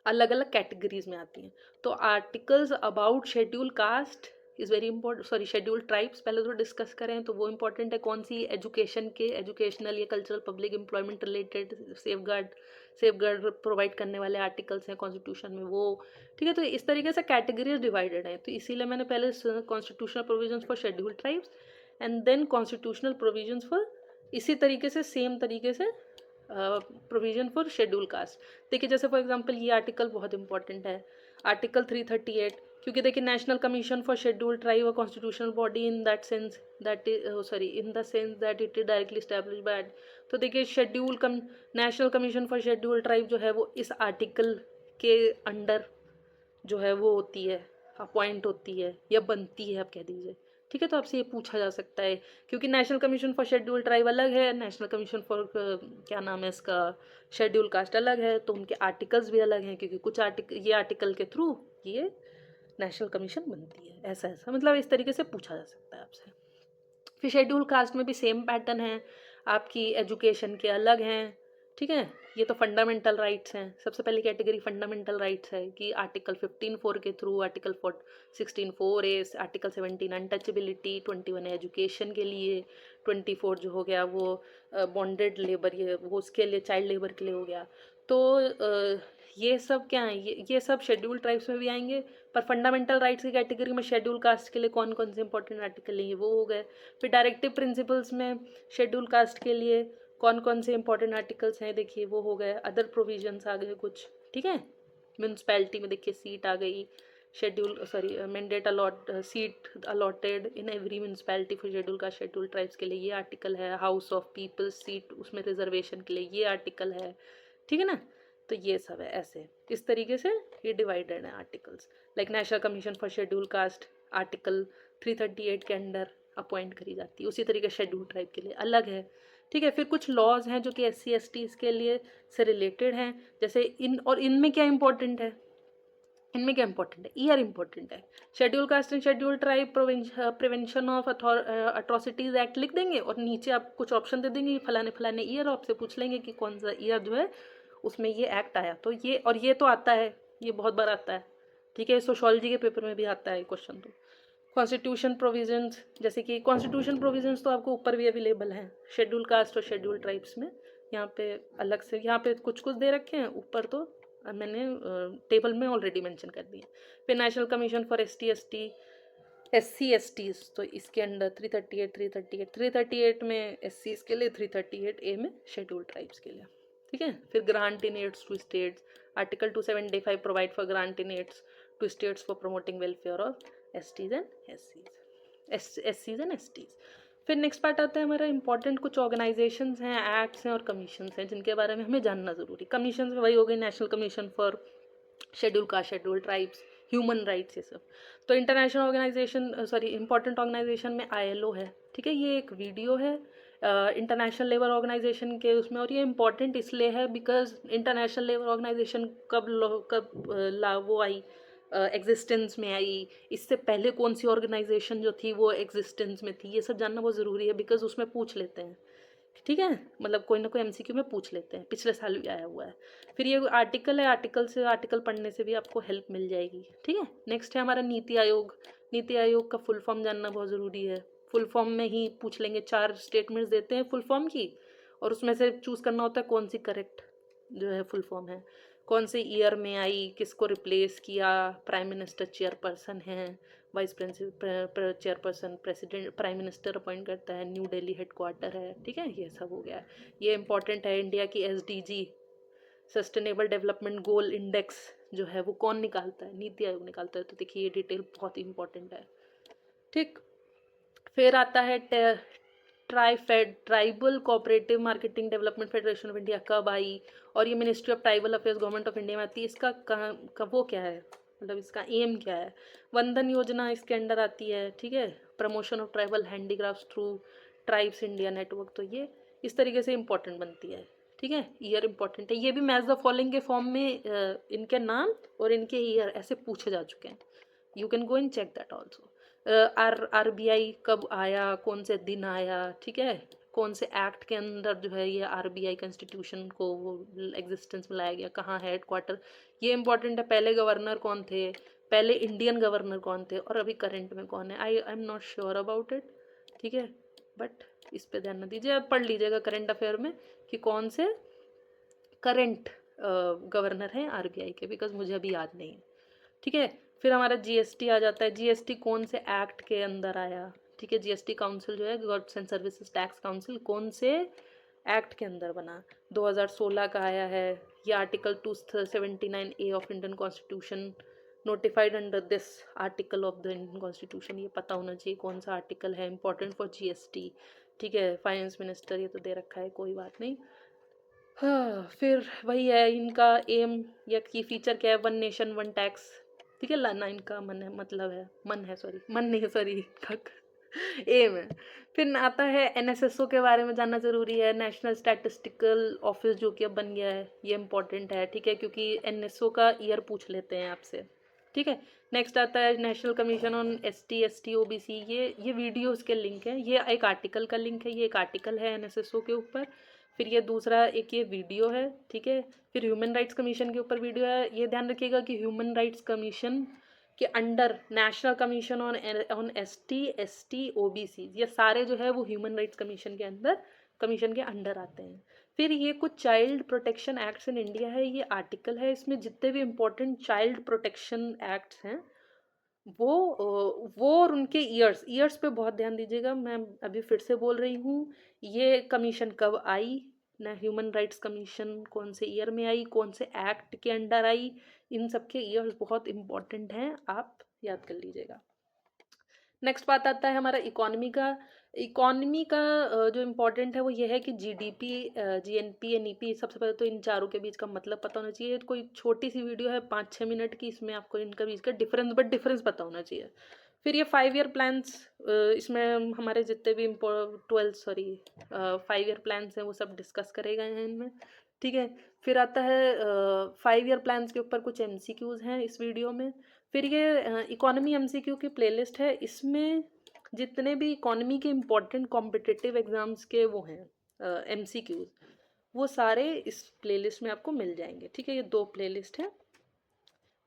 अलग अलग कैटेगरीज में आती हैं। तो articles about schedule caste is very important, schedule tribes पहले तो डिस्कस करें, तो वो इंपॉर्टेंट है। कौन सी एजुकेशन के, एजुकेशनल या cultural, public employment related safeguard provide करने वाले आर्टिकल्स हैं कॉन्स्टिट्यूशन में, वो, ठीक है। तो इस तरीके से कैटेगरीज डिवाइडेड हैं, तो इसीलिए मैंने पहले constitutional provisions for schedule tribes and then constitutional provisions for, इसी तरीके से सेम तरीके से प्रोविजन फॉर शेड्यूल कास्ट। देखिए जैसे फॉर एग्जांपल ये आर्टिकल बहुत इंपॉर्टेंट है, आर्टिकल 338, क्योंकि देखिए national commission for schedule tribe, constitutional body in that sense that in the sense that it is directly established bye, तो देखिए national commission for schedule tribe जो है वो इस आर्टिकल के अंडर जो है वो होती है, अपॉइंट होती है या बनती है, आप कह दीजिए, ठीक है। तो आपसे ये पूछा जा सकता है, क्योंकि national commission for schedule tribe अलग है, नेशनल कमीशन फॉर क्या नाम है इसका, शेड्यूल कास्ट अलग है, तो उनके आर्टिकल्स भी अलग हैं, क्योंकि कुछ ये आर्टिकल के थ्रू ये नेशनल कमीशन बनती है, ऐसा ऐसा, मतलब इस तरीके से पूछा जा सकता है आपसे। फिर शेड्यूल कास्ट में भी सेम पैटर्न है, आपकी एजुकेशन के अलग हैं, ठीक है। ये तो फंडामेंटल राइट्स हैं। सबसे पहली कैटेगरी फंडामेंटल राइट्स है कि आर्टिकल 15(4) के through, article 16(4)(a), article 17 untouchability, 21 education के लिए, 24 जो हो गया वो बॉन्डेड लेबर, ये वो उसके लिए, चाइल्ड लेबर के लिए हो गया। तो ये सब क्या है, ये सब शेड्यूल ट्राइब्स में भी आएंगे, पर फंडामेंटल राइट्स की कैटेगरी में शेड्यूल कास्ट के लिए कौन कौन से इंपॉर्टेंट आर्टिकल हैं वो हो गए। फिर डायरेक्टिव प्रिंसिपल्स में शेड्यूल कास्ट के लिए कौन कौन से इंपॉर्टेंट आर्टिकल्स हैं, देखिए वो हो गए। अदर प्रोविजंस आ गए कुछ, ठीक है। म्यूनसिपैलिटी में देखिए सीट आ गई, mandate seat allotted in every municipality for schedule caste schedule tribes के लिए ये आर्टिकल है। हाउस ऑफ पीपल्स सीट, उसमें रिजर्वेशन के लिए ये आर्टिकल है, ठीक है ना। तो ये सब है, ऐसे इस तरीके से ये डिवाइडेड है articles. Like national commission for schedule cast article 338 के अंडर अपॉइंट करी जाती है, उसी तरीके शेड्यूल ट्राइब के लिए अलग है, ठीक है। फिर कुछ लॉज हैं जो कि SC STs के लिए से रिलेटेड हैं, जैसे इनमें क्या इंपॉर्टेंट है, इनमें क्या इंपॉर्टेंट है? ईयर इंपॉर्टेंट है। Schedule caste and schedule tribe prevention of atrocities act लिख देंगे और नीचे आप कुछ ऑप्शन दे देंगे फलाने फलाने ईयर, आपसे पूछ लेंगे कि कौन सा ईयर जो है उसमें ये एक्ट आया। तो ये, और ये तो आता है, ये बहुत बार आता है, ठीक है, सोशोलॉजी के पेपर में भी आता है क्वेश्चन। तो कॉन्स्टिट्यूशन प्रोविजंस, जैसे कि कॉन्स्टिट्यूशन प्रोविजंस तो आपको ऊपर भी अवेलेबल हैं शेड्यूल कास्ट और शेड्यूल ट्राइब्स में। यहाँ पे अलग से, यहाँ पे कुछ कुछ दे रखे हैं, ऊपर तो मैंने टेबल में ऑलरेडी मेंशन कर दिया। फिर national commission for SC STs, तो इसके अंडर 338 में SCs के लिए, 338A में शेड्यूल ट्राइब्स के लिए, ठीक है। फिर grant in aids to states, article 275 provide for grant in aids to states for promoting welfare of STs and SCs। फिर नेक्स्ट पार्ट आता है हमारा इंपॉर्टेंट, कुछ ऑर्गेनाइजेशंस हैं, एक्ट्स हैं और कमीशंस हैं जिनके बारे में हमें जानना ज़रूरी। कमीशंस वही हो गई national commission for schedule caste, schedule tribes, human rights, ये सब। तो international organisation, sorry important organisation में ILO है, ठीक है। ये एक वीडियो है इंटरनेशनल लेबर ऑर्गेनाइजेशन के उसमें, और ये इम्पॉर्टेंट इसलिए है बिकॉज इंटरनेशनल लेबर ऑर्गेनाइजेशन वो आई एग्जिस्टेंस में आई, इससे पहले कौन सी ऑर्गेनाइजेशन जो थी वो एग्जिस्टेंस में थी, ये सब जानना बहुत ज़रूरी है बिकॉज उसमें पूछ लेते हैं, ठीक है। मतलब कोई ना कोई MCQ में पूछ लेते हैं, पिछले साल भी आया हुआ है। फिर ये आर्टिकल है, आर्टिकल पढ़ने से भी आपको हेल्प मिल जाएगी, ठीक है। नेक्स्ट है हमारा नीति आयोग। नीति आयोग का फुल फॉर्म जानना बहुत ज़रूरी है। फुल फॉर्म में ही पूछ लेंगे, 4 स्टेटमेंट्स देते हैं फुल फॉर्म की, और उसमें से चूज़ करना होता है कौन सी करेक्ट जो है फुल फॉर्म है, कौन से ईयर में आई, किसको रिप्लेस किया, प्राइम मिनिस्टर चेयरपर्सन है, vice chairperson president, prime minister appoint करता है, न्यू दिल्ली हेडक्वार्टर है, ठीक है। ये सब हो गया। ये इंपॉर्टेंट है, इंडिया की SDG sustainable development goal index जो है वो कौन निकालता है? नीति आयोग निकालता है। तो देखिए ये डिटेल बहुत इंपॉर्टेंट है, ठीक। फिर आता है tribal cooperative marketing development federation of India कब आई, और ये ministry of tribal affairs government of India में आती है। इसका वो क्या है, मतलब इसका एम क्या है? वंदन योजना इसके अंडर आती है, ठीक है। Promotion of tribal handicraft through tribes India network, तो ये इस तरीके से इंपॉर्टेंट बनती है, ठीक है। ईयर इंपॉर्टेंट है, ये भी मैच द फॉलोइंग के फॉर्म में इनके नाम और इनके ईयर ऐसे पूछे जा चुके हैं। You can go and check that also. RBI कब आया, कौन से दिन आया, ठीक है। कौन से एक्ट के अंदर जो है ये RBI कॉन्स्टिट्यूशन को वो एग्जिस्टेंस में लाया गया, कहाँ है हेडक्वार्टर, ये इंपॉर्टेंट है। पहले गवर्नर कौन थे, पहले इंडियन गवर्नर कौन थे, और अभी करंट में कौन है। I am not sure about it, ठीक है, बट इस पे ध्यान न दीजिए, आप पढ़ लीजिएगा करंट अफेयर में कि कौन से करंट गवर्नर हैं RBI के, बिकॉज मुझे अभी याद नहीं है, ठीक है। फिर हमारा GST आ जाता है। GST कौन से एक्ट के अंदर आया, ठीक है। GST काउंसिल जो है, goods and services tax council, कौन से एक्ट के अंदर बना? 2016 का आया है। ये article 279A of Indian constitution notified under this article of the Indian constitution, ये पता होना चाहिए कौन सा आर्टिकल है, इंपॉर्टेंट फॉर GST, ठीक है। फाइनेंस मिनिस्टर, ये तो दे रखा है, कोई बात नहीं। हाँ, फिर वही है इनका एम या की फीचर क्या है, वन नेशन वन टैक्स, ठीक है। लाना इनका मन है, मतलब है, मन है, सॉरी मन नहीं, सॉरी एम है। फिर आता है NSSO के बारे में जानना ज़रूरी है, नेशनल स्टैटिस्टिकल ऑफिस जो कि अब बन गया है, ये इंपॉर्टेंट है, ठीक है, क्योंकि NSO का ईयर पूछ लेते हैं आपसे, ठीक है। नेक्स्ट आता है national commission on ST ST OBC, ये वीडियोज़ के लिंक है, ये एक आर्टिकल का लिंक है, ये एक आर्टिकल है NSSO के ऊपर। फिर ये दूसरा एक ये वीडियो है, ठीक है। फिर ह्यूमन राइट्स कमीशन के ऊपर वीडियो है। ये ध्यान रखिएगा कि ह्यूमन राइट्स कमीशन के under national commission on ST ST OBC, ये सारे जो है वो ह्यूमन राइट्स कमीशन के अंडर आते हैं। फिर ये कुछ child protection acts in India है, ये आर्टिकल है, इसमें जितने भी इम्पोर्टेंट चाइल्ड प्रोटेक्शन एक्ट्स हैं वो और उनके ईयर्स पे बहुत ध्यान दीजिएगा। मैं अभी फिर से बोल रही हूँ, ये कमीशन कब आई ना, ह्यूमन राइट्स कमीशन कौन से ईयर में आई, कौन से एक्ट के अंडर आई, इन सब के ईयर्स बहुत इंपॉर्टेंट हैं, आप याद कर लीजिएगा। नेक्स्ट बात आता है हमारा इकोनॉमी का जो इम्पोर्टेंट है वो ये है कि GDP GNP NEP, सबसे पहले तो इन चारों के बीच का मतलब पता होना चाहिए। कोई छोटी सी वीडियो है 5-6 मिनट की, इसमें आपको इनका बीच का डिफरेंस पता होना चाहिए। फिर ये 5 ईयर प्लान्स, इसमें हमारे जितने भी 5 ईयर प्लान्स हैं वो सब डिस्कस करे गए हैं इनमें, ठीक है। फिर आता है 5 ईयर प्लान्स के ऊपर कुछ एमसीक्यूज़ हैं इस वीडियो में। फिर ये इकोनॉमी एमसीक्यू की प्लेलिस्ट है, इसमें जितने भी इकोनॉमी के इम्पोर्टेंट कॉम्पिटिटिव एग्ज़ाम्स के वो हैं एमसीक्यूज़, वो सारे इस प्लेलिस्ट में आपको मिल जाएँगे, ठीक है? ये 2 प्लेलिस्ट हैं।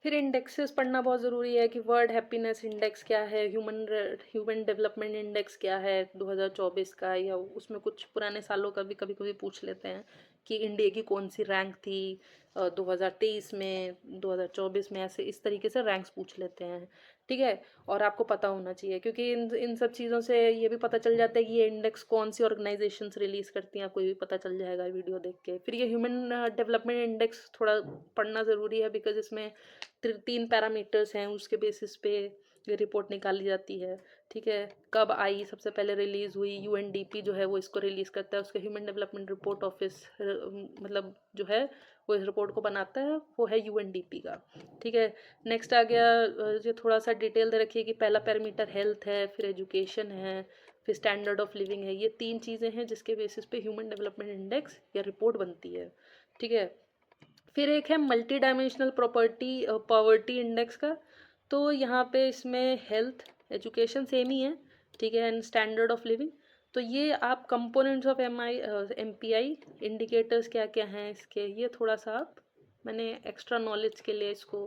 फिर इंडेक्सेस पढ़ना बहुत ज़रूरी है कि वर्ल्ड हैप्पीनेस इंडेक्स क्या है, ह्यूमन डेवलपमेंट इंडेक्स क्या है 2024 का, या उसमें कुछ पुराने सालों का भी कभी कभी पूछ लेते हैं कि इंडिया की कौन सी रैंक थी 2023 में, 2024 में, ऐसे इस तरीके से रैंक्स पूछ लेते हैं, ठीक है। और आपको पता होना चाहिए क्योंकि इन इन सब चीज़ों से ये भी पता चल जाता है कि ये इंडेक्स कौन सी ऑर्गेनाइजेशंस रिलीज़ करती हैं, आपको ये भी पता चल जाएगा वीडियो देख के। फिर ये ह्यूमन डेवलपमेंट इंडेक्स थोड़ा पढ़ना ज़रूरी है बिकॉज इसमें 3 पैरामीटर्स हैं, उसके बेसिस पे ये रिपोर्ट निकाली जाती है, ठीक है। कब आई, सबसे पहले रिलीज़ हुई, यूएनडीपी जो है वो इसको रिलीज़ करता है, उसका ह्यूमन डेवलपमेंट रिपोर्ट ऑफिस मतलब जो है वो इस रिपोर्ट को बनाता है, वो है यूएनडीपी का, ठीक है। नेक्स्ट आ गया ये थोड़ा सा डिटेल दे रखिए कि पहला पैरामीटर हेल्थ है, फिर एजुकेशन है, फिर स्टैंडर्ड ऑफ लिविंग है। ये 3 चीज़ें हैं जिसके बेसिस पे ह्यूमन डेवलपमेंट इंडेक्स या रिपोर्ट बनती है, ठीक है। फिर एक है multi dimensional property poverty index का। तो यहाँ पे इसमें हेल्थ एजुकेशन सेम ही है, ठीक है, एंड स्टैंडर्ड ऑफ लिविंग। तो ये आप कंपोनेंट्स ऑफ एमपीआई इंडिकेटर्स क्या क्या हैं इसके, ये थोड़ा सा आप, मैंने एक्स्ट्रा नॉलेज के लिए इसको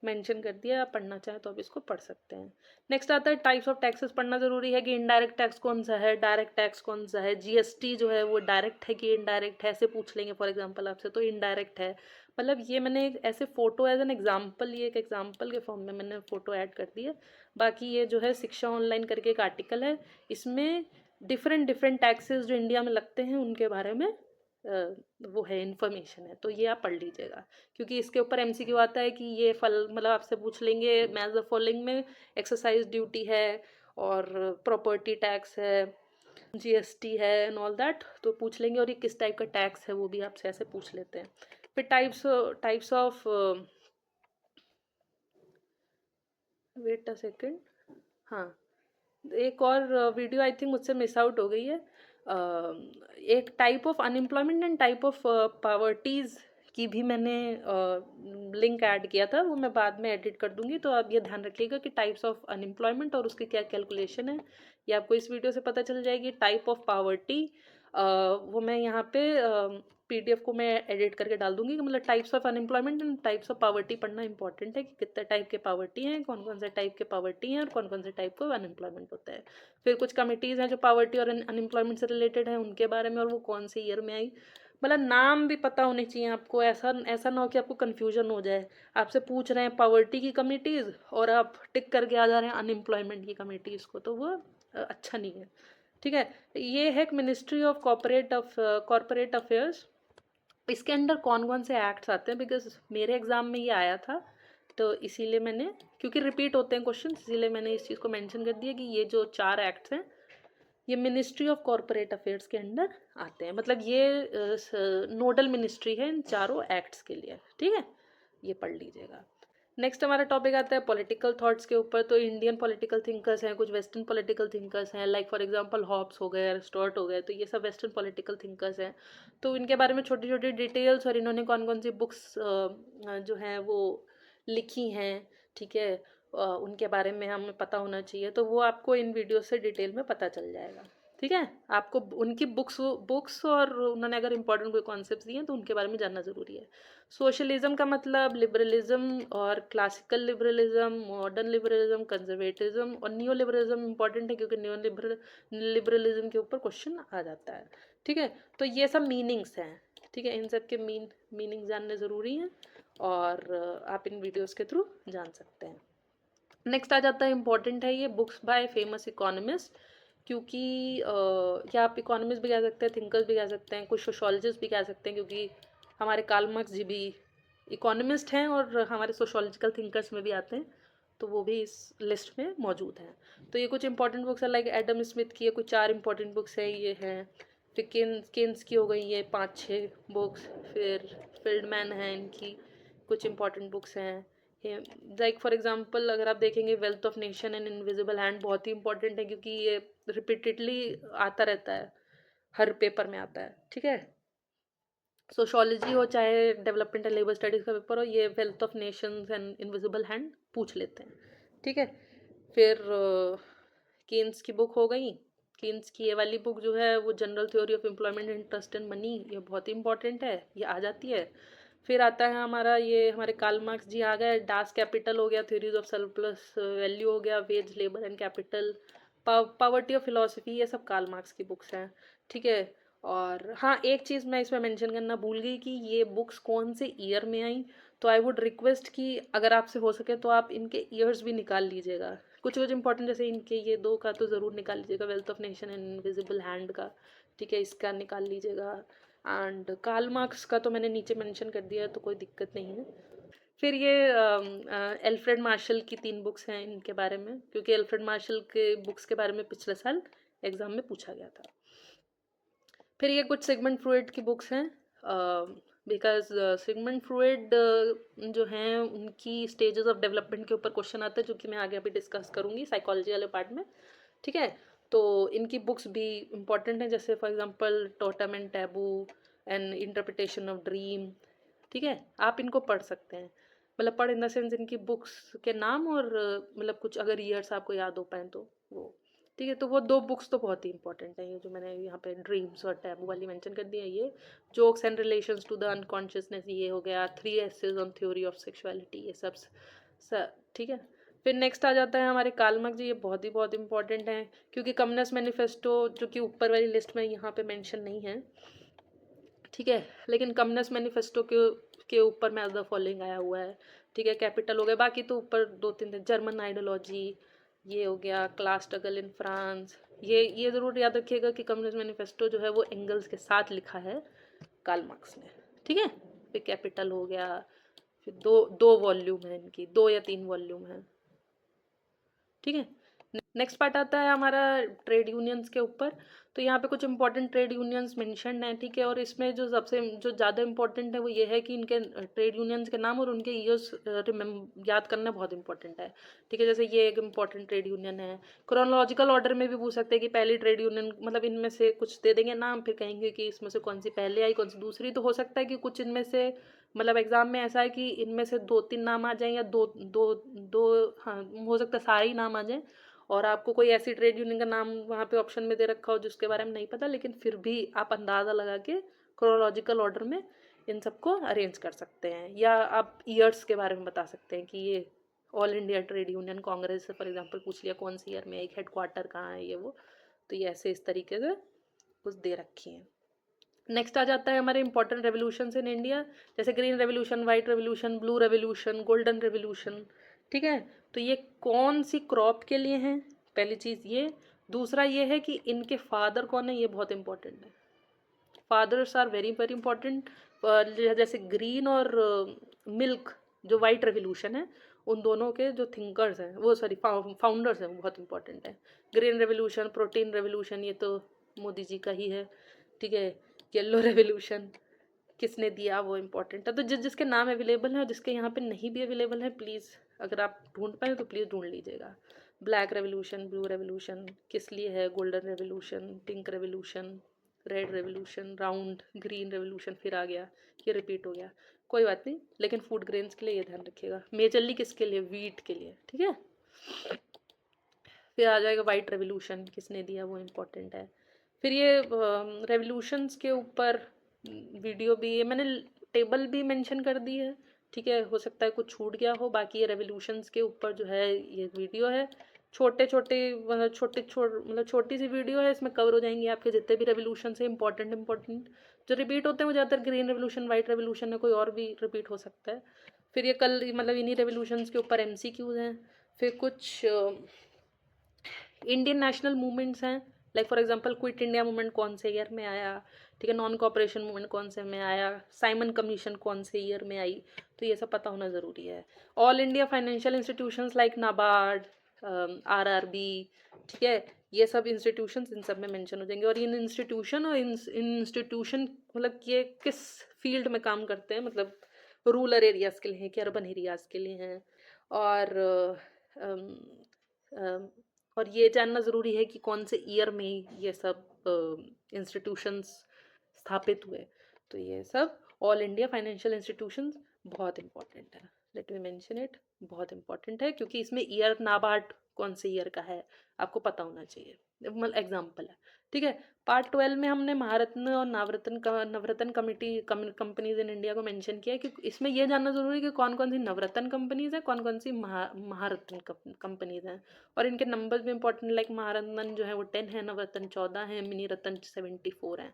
मेंशन कर दिया, आप पढ़ना चाहें तो आप इसको पढ़ सकते हैं। नेक्स्ट आता है टाइप्स ऑफ टैक्सेस पढ़ना ज़रूरी है कि इनडायरेक्ट टैक्स कौन सा है, डायरेक्ट टैक्स कौन सा है, जीएसटी जो है वो डायरेक्ट है कि इनडायरेक्ट है, ऐसे पूछ लेंगे फॉर एग्जांपल आपसे, तो इनडायरेक्ट है। मतलब ये मैंने एक ऐसे फ़ोटो एज एन एग्जांपल, ये एक एग्जांपल के फॉर्म में मैंने फ़ोटो ऐड कर दी है। बाकी ये जो है शिक्षा ऑनलाइन करके एक आर्टिकल है, इसमें डिफरेंट डिफरेंट टैक्सेस जो इंडिया में लगते हैं उनके बारे में वो है, इन्फॉर्मेशन है, तो ये आप पढ़ लीजिएगा। क्योंकि इसके ऊपर एमसीक्यू आता है कि ये फल मतलब आपसे पूछ लेंगे मैच द फॉलोइंग में एक्सरसाइज ड्यूटी है और प्रॉपर्टी टैक्स है, जीएसटी है एंड ऑल दैट, तो पूछ लेंगे, और ये किस टाइप का टैक्स है वो भी आपसे ऐसे पूछ लेते हैं। फिर types of wait a second, हाँ, एक और वीडियो आई थिंक मुझसे मिस आउट हो गई है। एक type of unemployment and type of poverties की भी मैंने लिंक ऐड किया था, वो मैं बाद में एडिट कर दूंगी, तो आप ये ध्यान रखिएगा कि टाइप्स ऑफ अनएम्प्लॉयमेंट और उसकी क्या कैलकुलेशन है ये आपको इस वीडियो से पता चल जाएगी। टाइप ऑफ पावर्टी वो मैं यहाँ पे पीडीएफ को मैं एडिट करके डाल दूंगी कि मतलब types of unemployment and types of poverty पढ़ना इंपॉर्टेंट है कि कितने टाइप के पावर्टी हैं, कौन कौन से टाइप के पावर्टी हैं और कौन कौन से टाइप का अनएम्प्लॉयमेंट होता है। फिर कुछ कमिटीज़ हैं जो पावर्टी और अनएम्प्लॉयमेंट से रिलेटेड हैं, उनके बारे में, और वो कौन से ईयर में आई, मतलब नाम भी पता होने चाहिए आपको, ऐसा ऐसा ना हो कि आपको कन्फ्यूजन हो जाए, आपसे पूछ रहे हैं पावर्टी की कमिटीज़ और आप टिक करके आ जा रहे हैं अनएम्प्लॉयमेंट की कमिटीज़ को, तो वो अच्छा नहीं है, ठीक है। ये है मिनिस्ट्री ऑफ कॉरपोरेट अफेयर्स, इसके अंडर कौन कौन से एक्ट्स आते हैं, बिकॉज मेरे एग्ज़ाम में ये आया था, तो इसीलिए मैंने, क्योंकि रिपीट होते हैं क्वेश्चन, इसीलिए मैंने इस चीज़ को मेंशन कर दिया कि ये जो 4 एक्ट्स हैं ये मिनिस्ट्री ऑफ कॉरपोरेट अफेयर्स के अंडर आते हैं, मतलब ये नोडल मिनिस्ट्री है इन चारों एक्ट्स के लिए, ठीक है, ये पढ़ लीजिएगा। नेक्स्ट हमारा टॉपिक आता है पॉलिटिकल थॉट्स के ऊपर। तो इंडियन पॉलिटिकल थिंकर्स हैं, कुछ वेस्टर्न पॉलिटिकल थिंकर्स हैं, लाइक फॉर एग्जांपल हॉब्स हो गए, एरिस्टॉट हो गए, तो ये सब वेस्टर्न पॉलिटिकल थिंकर्स हैं। तो इनके बारे में छोटी छोटी डिटेल्स और इन्होंने कौन कौन सी बुक्स जो हैं वो लिखी हैं, ठीक है, उनके बारे में हमें पता होना चाहिए, तो वो आपको इन वीडियो से डिटेल में पता चल जाएगा, ठीक है। आपको उनकी बुक्स बुक्स और उन्होंने अगर इंपॉर्टेंट कोई कॉन्सेप्ट्स दिए हैं तो उनके बारे में जानना ज़रूरी है। सोशलिज्म का मतलब लिबरलिज्म और classical liberalism, modern liberalism, conservatism और नियो लिबरलिज्म इंपॉर्टेंट है क्योंकि नियो लिबरलिज्म के ऊपर क्वेश्चन आ जाता है, ठीक है। तो ये सब मीनिंग्स हैं, ठीक है, इन सब के मीनिंग जानने ज़रूरी हैं और आप इन वीडियोस के थ्रू जान सकते हैं। नेक्स्ट आ जाता है, इम्पॉर्टेंट है ये, बुक्स बाय फेमस इकोनॉमिस्ट, क्योंकि या आप इकोनॉमिस्ट भी कह सकते हैं, थिंकर्स भी कह सकते हैं, कुछ सोशोलॉजिस्ट भी कह सकते हैं, क्योंकि हमारे कार्ल मार्क्स जी भी इकोनॉमिस्ट हैं और हमारे सोशोलॉजिकल थिंकर्स में भी आते हैं, तो वो भी इस लिस्ट में मौजूद हैं। तो ये कुछ इंपॉर्टेंट बुक्स है, लाइक एडम स्मिथ की ये कुछ 4 इंपॉर्टेंट बुक्स हैं, ये हैं। फिर केन्स की हो गई ये 5-6 बुक्स। फिर फील्डमैन है, इनकी कुछ इंपॉर्टेंट बुक्स हैं। लाइक फॉर एग्जांपल अगर आप देखेंगे wealth of nation and invisible hand बहुत ही इंपॉर्टेंट है, क्योंकि ये रिपीटेडली आता रहता है, हर पेपर में आता है, ठीक है। सोशोलॉजी हो चाहे डेवलपमेंट एंड लेबर स्टडीज़ का पेपर हो, ये wealth of Nations and invisible hand पूछ लेते हैं, ठीक है। फिर कीन्स की बुक हो गई। कीन्स की ये वाली बुक जो है वो general theory of employment and trust and money, ये बहुत ही इंपॉर्टेंट है, ये आ जाती है। फिर आता है हमारा ये हमारे कार्ल मार्क्स जी आ गए, डास कैपिटल हो गया, थ्योरीज ऑफ सरप्लस वैल्यू हो गया, veg labour and capital, poverty of philosophy, ये सब कार्ल मार्क्स की बुक्स हैं, ठीक है। और हाँ, एक चीज़ मैं इसमें मेंशन करना भूल गई कि ये बुक्स कौन से ईयर में आई। तो आई वुड रिक्वेस्ट कि अगर आपसे हो सके तो आप इनके ईयर्स भी निकाल लीजिएगा, कुछ कुछ इंपॉर्टेंट, जैसे इनके ये दो का तो ज़रूर निकाल लीजिएगा, wealth of nation and invisible hand का, ठीक है, इसका निकाल लीजिएगा। एंड कार्ल मार्क्स का तो मैंने नीचे मेंशन कर दिया है, तो कोई दिक्कत नहीं है। फिर ये एल्फ्रेड मार्शल की 3 बुक्स हैं इनके बारे में, क्योंकि एल्फ्रेड मार्शल के बुक्स के बारे में पिछले साल एग्ज़ाम में पूछा गया था। फिर ये कुछ सिगमंड फ्रॉइड की बुक्स हैं, बिकॉज सिगमंड फ्रॉइड जो हैं उनकी स्टेजेस ऑफ डेवलपमेंट के ऊपर क्वेश्चन आता है, जो कि मैं आगे अभी डिस्कस करूँगी साइकोलॉजी वाले पार्ट में, ठीक है। तो इनकी बुक्स भी इम्पॉर्टेंट हैं, जैसे for example totem and taboo and interpretation of dream, ठीक है, आप इनको पढ़ सकते हैं। मतलब पढ़ इन द सेंस इनकी बुक्स के नाम और मतलब कुछ अगर ईयर्स आपको याद हो पाए तो वो, ठीक है। तो वो 2 बुक्स तो बहुत ही इंपॉर्टेंट है, ये जो मैंने यहाँ पे ड्रीम्स और टैबू वाली मेंशन कर दी है, ये jokes and relations to the unconsciousness, ये हो गया, 3 essays on theory of sexuality, ये सब ठीक है। फिर नेक्स्ट आ जाता है हमारे कार्ल मार्क्स जी, ये बहुत इंपॉर्टेंट हैं, क्योंकि कम्युनिस्ट मैनिफेस्टो जो कि ऊपर वाली लिस्ट में यहाँ पे मेंशन नहीं है, ठीक है, लेकिन कम्युनिस्ट मैनिफेस्टो के ऊपर मैं द फॉलोइंग आया हुआ है, ठीक है। कैपिटल हो गया, बाकी तो ऊपर 2-3 थे, जर्मन आइडियोलॉजी, ये हो गया, क्लास स्ट्रगल इन फ्रांस, ये ज़रूर याद रखिएगा कि कम्युनिस्ट मैनिफेस्टो जो है वो एंगल्स के साथ लिखा है कार्ल मार्क्स ने, ठीक है। फिर कैपिटल हो गया, फिर दो दो वॉल्यूम है इनकी, 2 या 3 वॉल्यूम है, ठीक है। नेक्स्ट पार्ट आता है हमारा ट्रेड यूनियंस के ऊपर। तो यहाँ पे कुछ इंपॉर्टेंट ट्रेड यूनियंस मेंशन्ड हैं, ठीक है, और इसमें जो सबसे जो ज़्यादा इंपॉर्टेंट है वो ये है कि इनके ट्रेड यूनियंस के नाम और उनके ईयर्स याद करना बहुत इंपॉर्टेंट है, ठीक है। जैसे ये एक इंपॉर्टेंट ट्रेड यूनियन है, क्रोनोलॉजिकल ऑर्डर में भी पूछ सकते हैं कि पहली ट्रेड यूनियन, मतलब इनमें से कुछ दे देंगे नाम, फिर कहेंगे कि इसमें से कौन सी पहले आई कौन सी दूसरी, तो हो सकता है कि कुछ इनमें से, मतलब एग्जाम में ऐसा है कि इनमें से 2-3 नाम आ जाएं, या दो दो दो, हाँ हो सकता है सारे ही नाम आ जाएं, और आपको कोई ऐसी ट्रेड यूनियन का नाम वहाँ पे ऑप्शन में दे रखा हो जिसके बारे में नहीं पता, लेकिन फिर भी आप अंदाज़ा लगा के क्रोनोलॉजिकल ऑर्डर में इन सबको अरेंज कर सकते हैं, या आप ईयर्स के बारे में बता सकते हैं कि ये all India trade union Congress से फॉर एग्जांपल पूछ लिया कौन सी ईयर में, एक हेडक्वार्टर कहाँ है, ये वो, तो ये ऐसे इस तरीके से कुछ दे रखी हैं। नेक्स्ट आ जाता है हमारे इंपॉर्टेंट रेवोल्यूशंस इन इंडिया, जैसे green revolution, white revolution, blue revolution, golden revolution, ठीक है। तो ये कौन सी क्रॉप के लिए हैं, पहली चीज़ ये। दूसरा ये है कि इनके फादर कौन है, ये बहुत इंपॉर्टेंट है, fathers are very very important. जैसे ग्रीन और मिल्क, जो वाइट रेवोल्यूशन है, उन दोनों के जो थिंकर्स हैं, वो सॉरी फाउंडर्स हैं, वो बहुत इंपॉर्टेंट है। ग्रीन रेवोल्यूशन, प्रोटीन रेवोल्यूशन, ये तो मोदी जी का ही है, ठीक है। येलो रेवोल्यूशन किसने दिया, वो इम्पोर्टेंट है। तो जिसके नाम अवेलेबल हैं और जिसके यहाँ पे नहीं भी अवेलेबल है, प्लीज़ अगर आप ढूंढ पाए तो प्लीज़ ढूंढ लीजिएगा। ब्लैक रेवोल्यूशन, ब्लू रेवोल्यूशन किस लिए है, golden revolution, pink revolution, red revolution, round green revolution फिर आ गया, ये रिपीट हो गया, कोई बात नहीं, लेकिन फूड ग्रेन्स के लिए ये ध्यान रखिएगा, मेजरली किसके लिए, वीट के लिए, ठीक है। फिर आ जाएगा वाइट रेवोल्यूशन, किसने दिया, वो इम्पोर्टेंट है। फिर ये रेवोल्यूशंस के ऊपर वीडियो भी, ये मैंने टेबल भी मेंशन कर दी है, ठीक है, हो सकता है कुछ छूट गया हो, बाकी ये रेवोल्यूशंस के ऊपर जो है ये वीडियो है, छोटे छोटे मतलब मतलब छोटी सी वीडियो है, इसमें कवर हो जाएंगे आपके जितने भी रेवोल्यूशन है इंपॉर्टेंट जो रिपीट होते हैं, वो ज़्यादातर ग्रीन रेवोल्यूशन, वाइट रेवोल्यूशन है, कोई और भी रिपीट हो सकता है। फिर ये कल मतलब इन्हीं रेवोल्यूशंस के ऊपर MCQs हैं। फिर कुछ इंडियन नेशनल मूवमेंट्स हैं, like for example quit India movement कौन से ईयर में आया, ठीक है, नॉन कॉपरेशन मूवमेंट कौन से में आया, साइमन कमीशन कौन से ईयर में आई, तो ये सब पता होना ज़रूरी है। All India financial institutions like NABARD, RRB, ठीक है, ये सब इंस्टीट्यूशंस इन सब में मेंशन हो जाएंगे, और इन इंस्टीट्यूशन और इन इंस्टीट्यूशन मतलब ये किस फील्ड में काम करते हैं, मतलब रूरल एरियाज़ के लिए हैं कि अर्बन एरियाज़ के लिए हैं, और अम, अम, और ये जानना ज़रूरी है कि कौन से ईयर में ये सब इंस्टीट्यूशंस स्थापित हुए। तो ये सब ऑल इंडिया फाइनेंशियल इंस्टीट्यूशंस बहुत इंपॉर्टेंट है, लेट मी मेंशन इट, बहुत इंपॉर्टेंट है क्योंकि इसमें ईयर नाबार्ड कौन से ईयर का है आपको पता होना चाहिए, मतलब एग्जाम्पल है। ठीक है, पार्ट 12 में हमने महारत्न और नवरत्न कंपनीज इन इंडिया को मेंशन किया है, क्योंकि इसमें यह जानना जरूरी है कि कौन कौन सी नवरत्न कंपनीज है, कौन कौन सी महारत्न कंपनीज हैं, और इनके नंबर्स भी इंपॉर्टेंट, लाइक महारत्न जो है वो 10 है, नवरत्न 14 है, मिनी रत्न 74 है।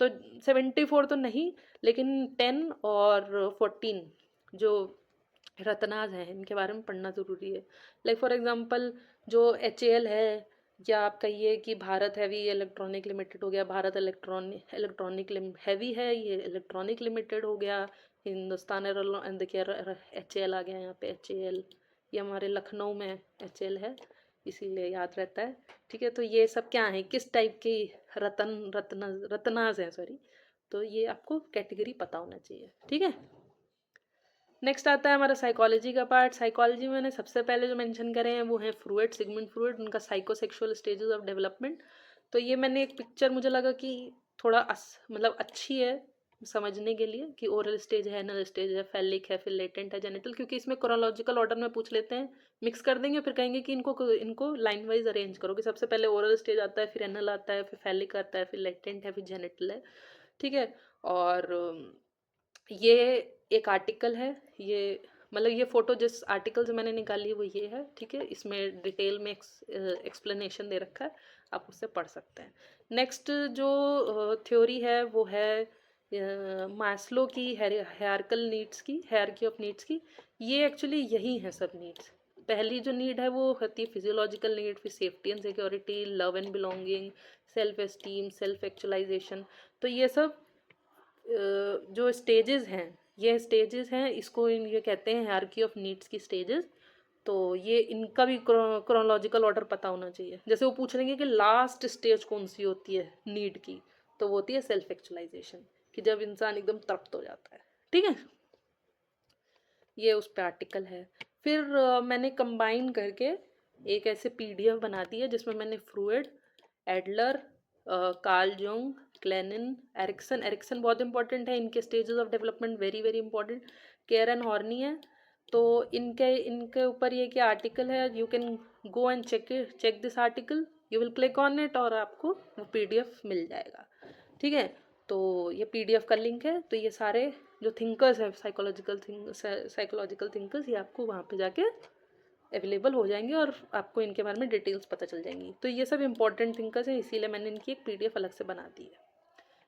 तो 74 तो नहीं, लेकिन 10 और 14 जो रत्नाज हैं इनके बारे में पढ़ना ज़रूरी है। लाइक फॉर एग्जांपल जो HAL है, या आप कहिए कि भारत हैवी इलेक्ट्रॉनिक लिमिटेड हो गया, भारत इलेक्ट्रॉनिक हैवी है, ये इलेक्ट्रॉनिक लिमिटेड हो गया, हिंदुस्तान देखिए HAL आ गया यहाँ पे, HAL ये हमारे लखनऊ में HAL है, इसीलिए याद रहता है। ठीक है, तो ये सब क्या है, किस टाइप की रत्नाज हैं, सॉरी, तो ये आपको कैटेगरी पता होना चाहिए। ठीक है, नेक्स्ट आता है हमारा साइकोलॉजी का पार्ट। साइकोलॉजी में मैंने सबसे पहले जो मेंशन करे हैं वो है फ्रूइड, सिगमंड फ्रूइड, उनका साइकोसेक्सुअल स्टेजेस ऑफ डेवलपमेंट। तो ये मैंने एक पिक्चर, मुझे लगा कि थोड़ा मतलब अच्छी है समझने के लिए, कि ओरल स्टेज है, एनल स्टेज है, फैलिक है, फिर लेटेंट है, जेनिटल, क्योंकि इसमें क्रोनोलॉजिकल ऑर्डर में पूछ लेते हैं, मिक्स कर देंगे, फिर कहेंगे कि इनको लाइन वाइज अरेंज करो, कि सबसे पहले ओरल स्टेज आता है, फिर एनल आता है, फिर फैलिक आता है, फिर लेटेंट है, फिर जेनिटल है। ठीक है, और ये एक आर्टिकल है, ये मतलब ये फ़ोटो जिस आर्टिकल से मैंने निकाली वो ये है। ठीक है, इसमें डिटेल में एक्सप्लेनेशन दे रखा है, आप उससे पढ़ सकते हैं। नेक्स्ट जो थ्योरी है वो है मास्लो की हायरार्किकल नीड्स की, हायरार्की ऑफ नीड्स की। ये एक्चुअली यही है सब नीड्स। पहली जो नीड है वो होती है फिजियोलॉजिकल नीड, फिर safety and security, love and belonging, self esteem, self actualisation. तो ये सब जो स्टेजेस हैं, ये स्टेजेस हैं, इसको ये कहते हैं हायरार्की ऑफ नीड्स की स्टेजेस। तो ये इनका भी क्रोनोलॉजिकल ऑर्डर पता होना चाहिए। जैसे वो पूछ लेंगे कि लास्ट स्टेज कौन सी होती है नीड की, तो वो होती है सेल्फ एक्चुअलाइजेशन, कि जब इंसान एकदम तृप्त हो जाता है। ठीक है, ये उस पर आर्टिकल है। फिर मैंने कंबाइन करके एक ऐसे PDF बना दी है जिसमें मैंने फ्रूइड, एडलर, कार्ल जंग, क्लेनिन, एरिक्सन बहुत इंपॉर्टेंट है, इनके stages of development very very important, Karen Horney है। तो इनके इनके ऊपर ये क्या आर्टिकल है, you can go and check this article, you will click on it और आपको वो PDF मिल जाएगा। ठीक है, तो ये PDF का लिंक है। तो ये सारे जो थिंकर्स हैं, साइकोलॉजिकल थिंकर्स, ये आपको वहाँ पे जाके अवेलेबल हो जाएंगे और आपको इनके बारे में डिटेल्स पता चल जाएंगी। तो ये सब इंपॉर्टेंट थिंकर्स हैं, इसीलिए मैंने इनकी एक PDF अलग से बना दी है।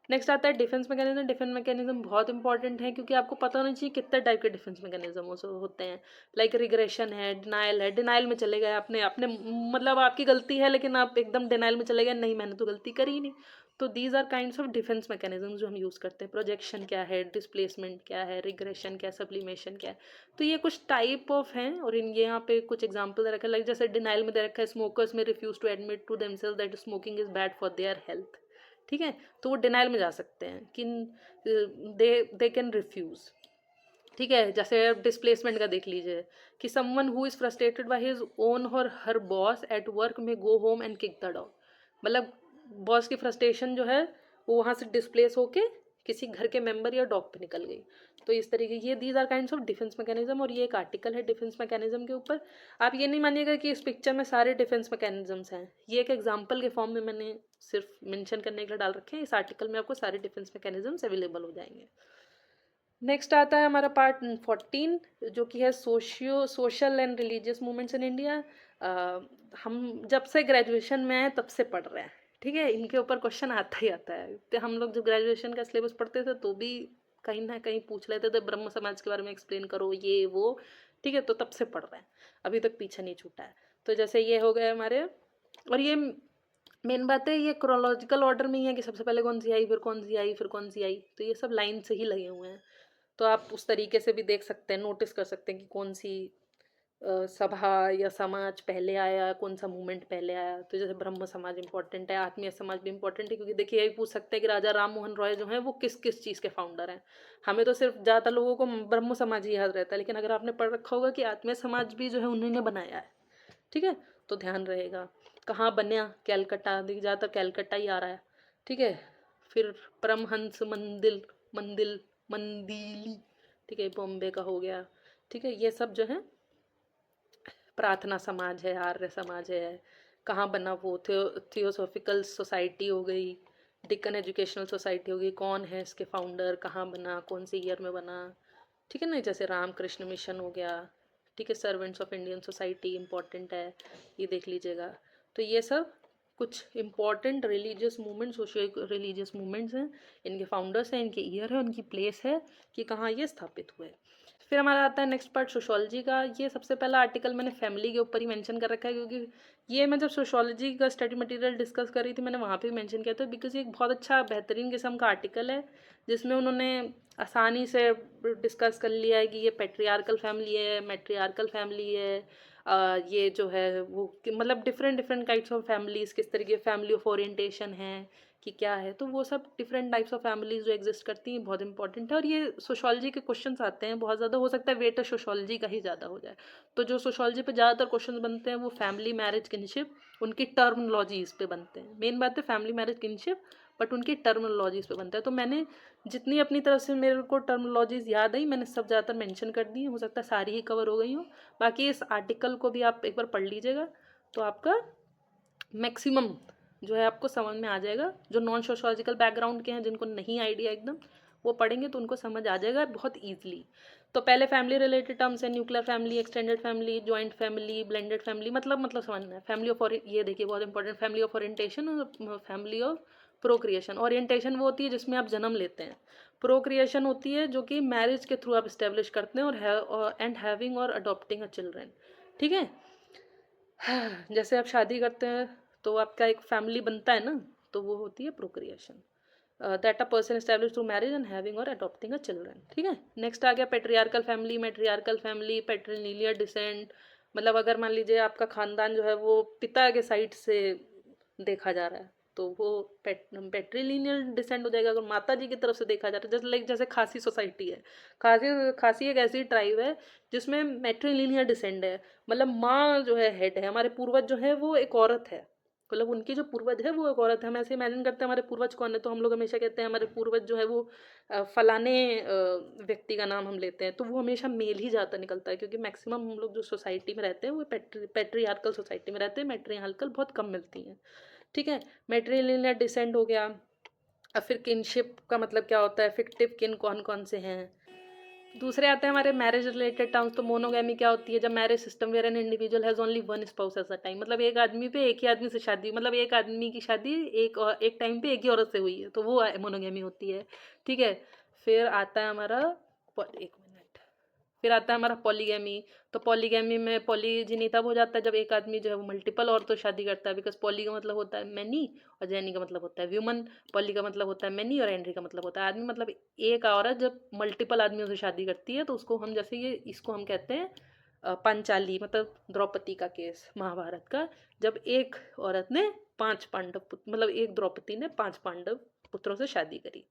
नेक्स्ट आता है डिफेंस मैकेनिज्म। डिफेंस मैकेनिज्म बहुत इंपॉर्टेंट है, क्योंकि आपको पता होना चाहिए कितने टाइप के डिफेंस मैकेनिज्म होते हैं। लाइक रिग्रेशन है, डिनाइल है, डिनाइल में चले गए आपने आपने मतलब आपकी गलती है लेकिन आप एकदम डिनाइल में चले गए, नहीं मैंने तो गलती करी ही नहीं। तो these are kinds of defence mechanism जो हम यूज़ करते हैं। प्रोजेक्शन क्या है, डिस्प्लेसमेंट क्या है, रिग्रेशन क्या है, सब्लिमेशन क्या है। तो ये कुछ टाइप ऑफ हैं, और इन यहाँ पे कुछ एग्जाम्पल दे रखा है। लाइक जैसे डिनाइल में दे रखा है, स्मोकर्स में refuse to admit to themselves that smoking is bad for their health. ठीक है, तो वो डिनाइल में जा सकते हैं कि दे कैन रिफ्यूज़। ठीक है, जैसे डिस्प्लेसमेंट का देख लीजिए, कि someone who is frustrated by his own और हर बॉस एट वर्क में go home and kick the dog. मतलब बॉस की फ्रस्ट्रेशन जो है वो वहाँ से डिस्प्लेस होके किसी घर के मेंबर या डॉग पे निकल गई। तो इस तरीके ये these are kinds of defence mechanism, और ये एक आर्टिकल है डिफेंस मैकेनिज्म के ऊपर। आप ये नहीं मानिएगा कि इस पिक्चर में सारे डिफेंस मैकेनिज्म्स हैं, ये एक एग्जांपल के फॉर्म में मैंने सिर्फ मेंशन करने के लिए डाल रखे हैं। इस आर्टिकल में आपको सारे डिफेंस मैकेनिज्म्स अवेलेबल हो जाएंगे। नेक्स्ट आता है हमारा पार्ट 14, जो कि है social and religious movements in India. हम जब से ग्रेजुएशन में आए तब से पढ़ रहे हैं। ठीक है, इनके ऊपर क्वेश्चन आता ही आता है। तो हम लोग जब ग्रेजुएशन का सिलेबस पढ़ते थे तो भी कहीं ना कहीं पूछ लेते थे, ब्रह्म समाज के बारे में एक्सप्लेन करो, ये वो। ठीक है, तो तब से पढ़ रहे हैं, अभी तक पीछे नहीं छूटा है। तो जैसे ये हो गए हमारे, और ये मेन बात है, ये क्रोनोलॉजिकल ऑर्डर में ही है कि सबसे पहले कौन सी आई, फिर कौन सी आई, फिर कौन सी आई। तो ये सब लाइन से ही लगे हुए हैं। तो आप उस तरीके से भी देख सकते हैं, नोटिस कर सकते हैं कि कौन सी सभा या समाज पहले आया, कौन सा मूवमेंट पहले आया। तो जैसे ब्रह्म समाज इंपॉर्टेंट है, आत्मीय समाज भी इंपॉर्टेंट है, क्योंकि देखिए यही पूछ सकते हैं कि राजा राम मोहन रॉय जो हैं वो किस किस चीज़ के फाउंडर हैं। हमें तो सिर्फ ज़्यादातर लोगों को ब्रह्म समाज ही याद रहता है, लेकिन अगर आपने पढ़ रखा होगा कि आत्मीय समाज भी जो है उन्होंने बनाया है। ठीक है, तो ध्यान रहेगा। कहाँ बना, कैलकटा, देखिए ज़्यादातर कैलकटा ही आ रहा है। ठीक है, फिर परमहंस मंदिर मंदिली, ठीक है, बॉम्बे का हो गया, ठीक है। ये सब जो है प्रार्थना समाज है, आर्य समाज है। कहाँ बना वो, थियोसॉफिकल सोसाइटी हो गई, डिक्कन एजुकेशनल सोसाइटी हो गई, कौन है इसके फाउंडर, कहाँ बना, कौन से ईयर में बना, ठीक है ना। जैसे रामकृष्ण मिशन हो गया, ठीक है, servants of Indian society important है, ये देख लीजिएगा। तो ये सब कुछ important religious movement, socio religious movements हैं, इनके फाउंडर्स हैं, इनके ईयर है, उनकी प्लेस है कि कहाँ ये स्थापित हुए। फिर हमारा आता है नेक्स्ट पार्ट सोशोलॉजी का। ये सबसे पहला आर्टिकल मैंने फैमिली के ऊपर ही मेंशन कर रखा है, क्योंकि ये मैं जब सोशोलॉजी का स्टडी मटेरियल डिस्कस कर रही थी मैंने वहाँ पे मेंशन किया था, बिकॉज ये एक बहुत अच्छा बेहतरीन किस्म का आर्टिकल है, जिसमें उन्होंने आसानी से डिस्कस कर लिया है कि ये पैट्रियार्कल फैमिली है, मैट्रियार्कल फैमिली है, ये जो है वो मतलब different different types of families, किस तरीके फैमिली ऑफ ओरिएंटेशन है कि क्या है, तो वो सब डिफरेंट टाइप्स ऑफ फैमिलीज जो एग्जिस्ट करती हैं बहुत इंपॉर्टेंट है। और ये सोशोलॉजी के क्वेश्चंस आते हैं बहुत ज़्यादा, हो सकता है वेट सोशोलॉजी का ही ज़्यादा हो जाए। तो जो सोशोलॉजी पे ज़्यादातर क्वेश्चन बनते हैं वो फैमिली, मैरिज, किनशिप, उनकी टर्मिनोलॉजीज़ पे बनते हैं। मेन बात है फैमिली, मैरिज, किनशिप, बट उनकी टर्मिनोलॉजीज़ पे बनता है। तो मैंने जितनी अपनी तरफ से मेरे को टर्मिनोलॉजीज़ याद आई मैंने सब ज़्यादातर मेंशन कर दी, हो सकता है सारी ही कवर हो गई हो। बाकी इस आर्टिकल को भी आप एक बार पढ़ लीजिएगा तो आपका मैक्सिमम जो है आपको समझ में आ जाएगा। जो नॉन सोशोलॉजिकल बैकग्राउंड के हैं, जिनको नहीं आइडिया एकदम, वो पढ़ेंगे तो उनको समझ आ जाएगा बहुत ईजिली। तो पहले फैमिली रिलेटेड टर्म्स है, nuclear family, extended family, joint family, blended family, मतलब समझना है। फैमिली ऑफ ये देखिए बहुत इंपॉर्टेंट, फैमिली ऑफ ओरिएंटेशन और फैमिली ऑफ प्रोक्रिएशन। ओरिएंटेशन वो होती है जिसमें आप जन्म लेते हैं, प्रोक्रिएशन होती है जो कि मैरिज के थ्रू आप इस्टेब्लिश करते हैं, और एंड हैविंग और अडॉप्टिंग अ चिल्ड्रन, ठीक है। जैसे आप शादी करते हैं तो आपका एक फैमिली बनता है ना, तो वो होती है procreation, that a person establish through marriage and having और अडॉप्टिंग अ चिल्ड्रन, ठीक है। नेक्स्ट आ गया पेट्रियार्कल फैमिली, मैट्रियार्कल फैमिली, पेट्रिलिनियर डिसेंट, मतलब अगर मान लीजिए आपका खानदान जो है वो पिता के साइड से देखा जा रहा है तो वो पेट्रिलिनियल डिसेंट हो जाएगा। अगर माता जी की तरफ से देखा जा रहा है, जैसे लाइक जैसे खासी सोसाइटी है, खासी खासी एक ऐसी ट्राइब है जिसमें मैट्रिलिनियर डिसेंट है, मतलब माँ जो है हेड है, हमारे पूर्वज जो है वो एक औरत है, मतलब उनकी जो पूर्वज है वो एक औरत है। हम ऐसे इमेजिन करते हैं हमारे पूर्वज कौन है, तो हम लोग हमेशा कहते हैं हमारे पूर्वज जो है वो फलाने व्यक्ति का नाम हम लेते हैं, तो वो हमेशा मेल ही ज़्यादा निकलता है, क्योंकि मैक्सिमम हम लोग जो सोसाइटी में रहते हैं वो पैट्रियार्कल सोसाइटी में रहते हैं, मैट्रियार्कल बहुत कम मिलती हैं, ठीक है। मैट्रिलिनियर डिसेंट हो गया। अब फिर किनशिप का मतलब क्या होता है, फिक्टिव किन कौन कौन से हैं। दूसरे आते हैं हमारे मैरिज रिलेटेड टर्म्स। तो मोनोगैमी क्या होती है, जब marriage system where an individual has only one spouse at a time, मतलब एक आदमी पे एक ही आदमी से शादी, मतलब एक आदमी की शादी एक टाइम पे एक ही औरत से हुई है, तो वो मोनोगैमी होती है, ठीक है। फिर आता है हमारा एक मिनट, फिर आता है हमारा पॉलीगैमी। तो पॉलीगैमी में पॉलीजिनी तब हो जाता है जब एक आदमी जो है वो मल्टीपल औरतों से शादी करता है, बिकॉज पॉली का मतलब होता है मैनी और जेनी का मतलब होता है व्यूमन। पॉली का मतलब होता है मैनी और एंड्री का मतलब होता है आदमी, मतलब एक औरत जब मल्टीपल आदमियों से शादी करती है तो उसको हम, जैसे ये इसको हम कहते हैं पांचाली, मतलब द्रौपदी का केस महाभारत का, जब एक औरत ने 5 पांडव पुत्र, मतलब एक द्रौपदी ने 5 पांडव पुत्रों से शादी करी,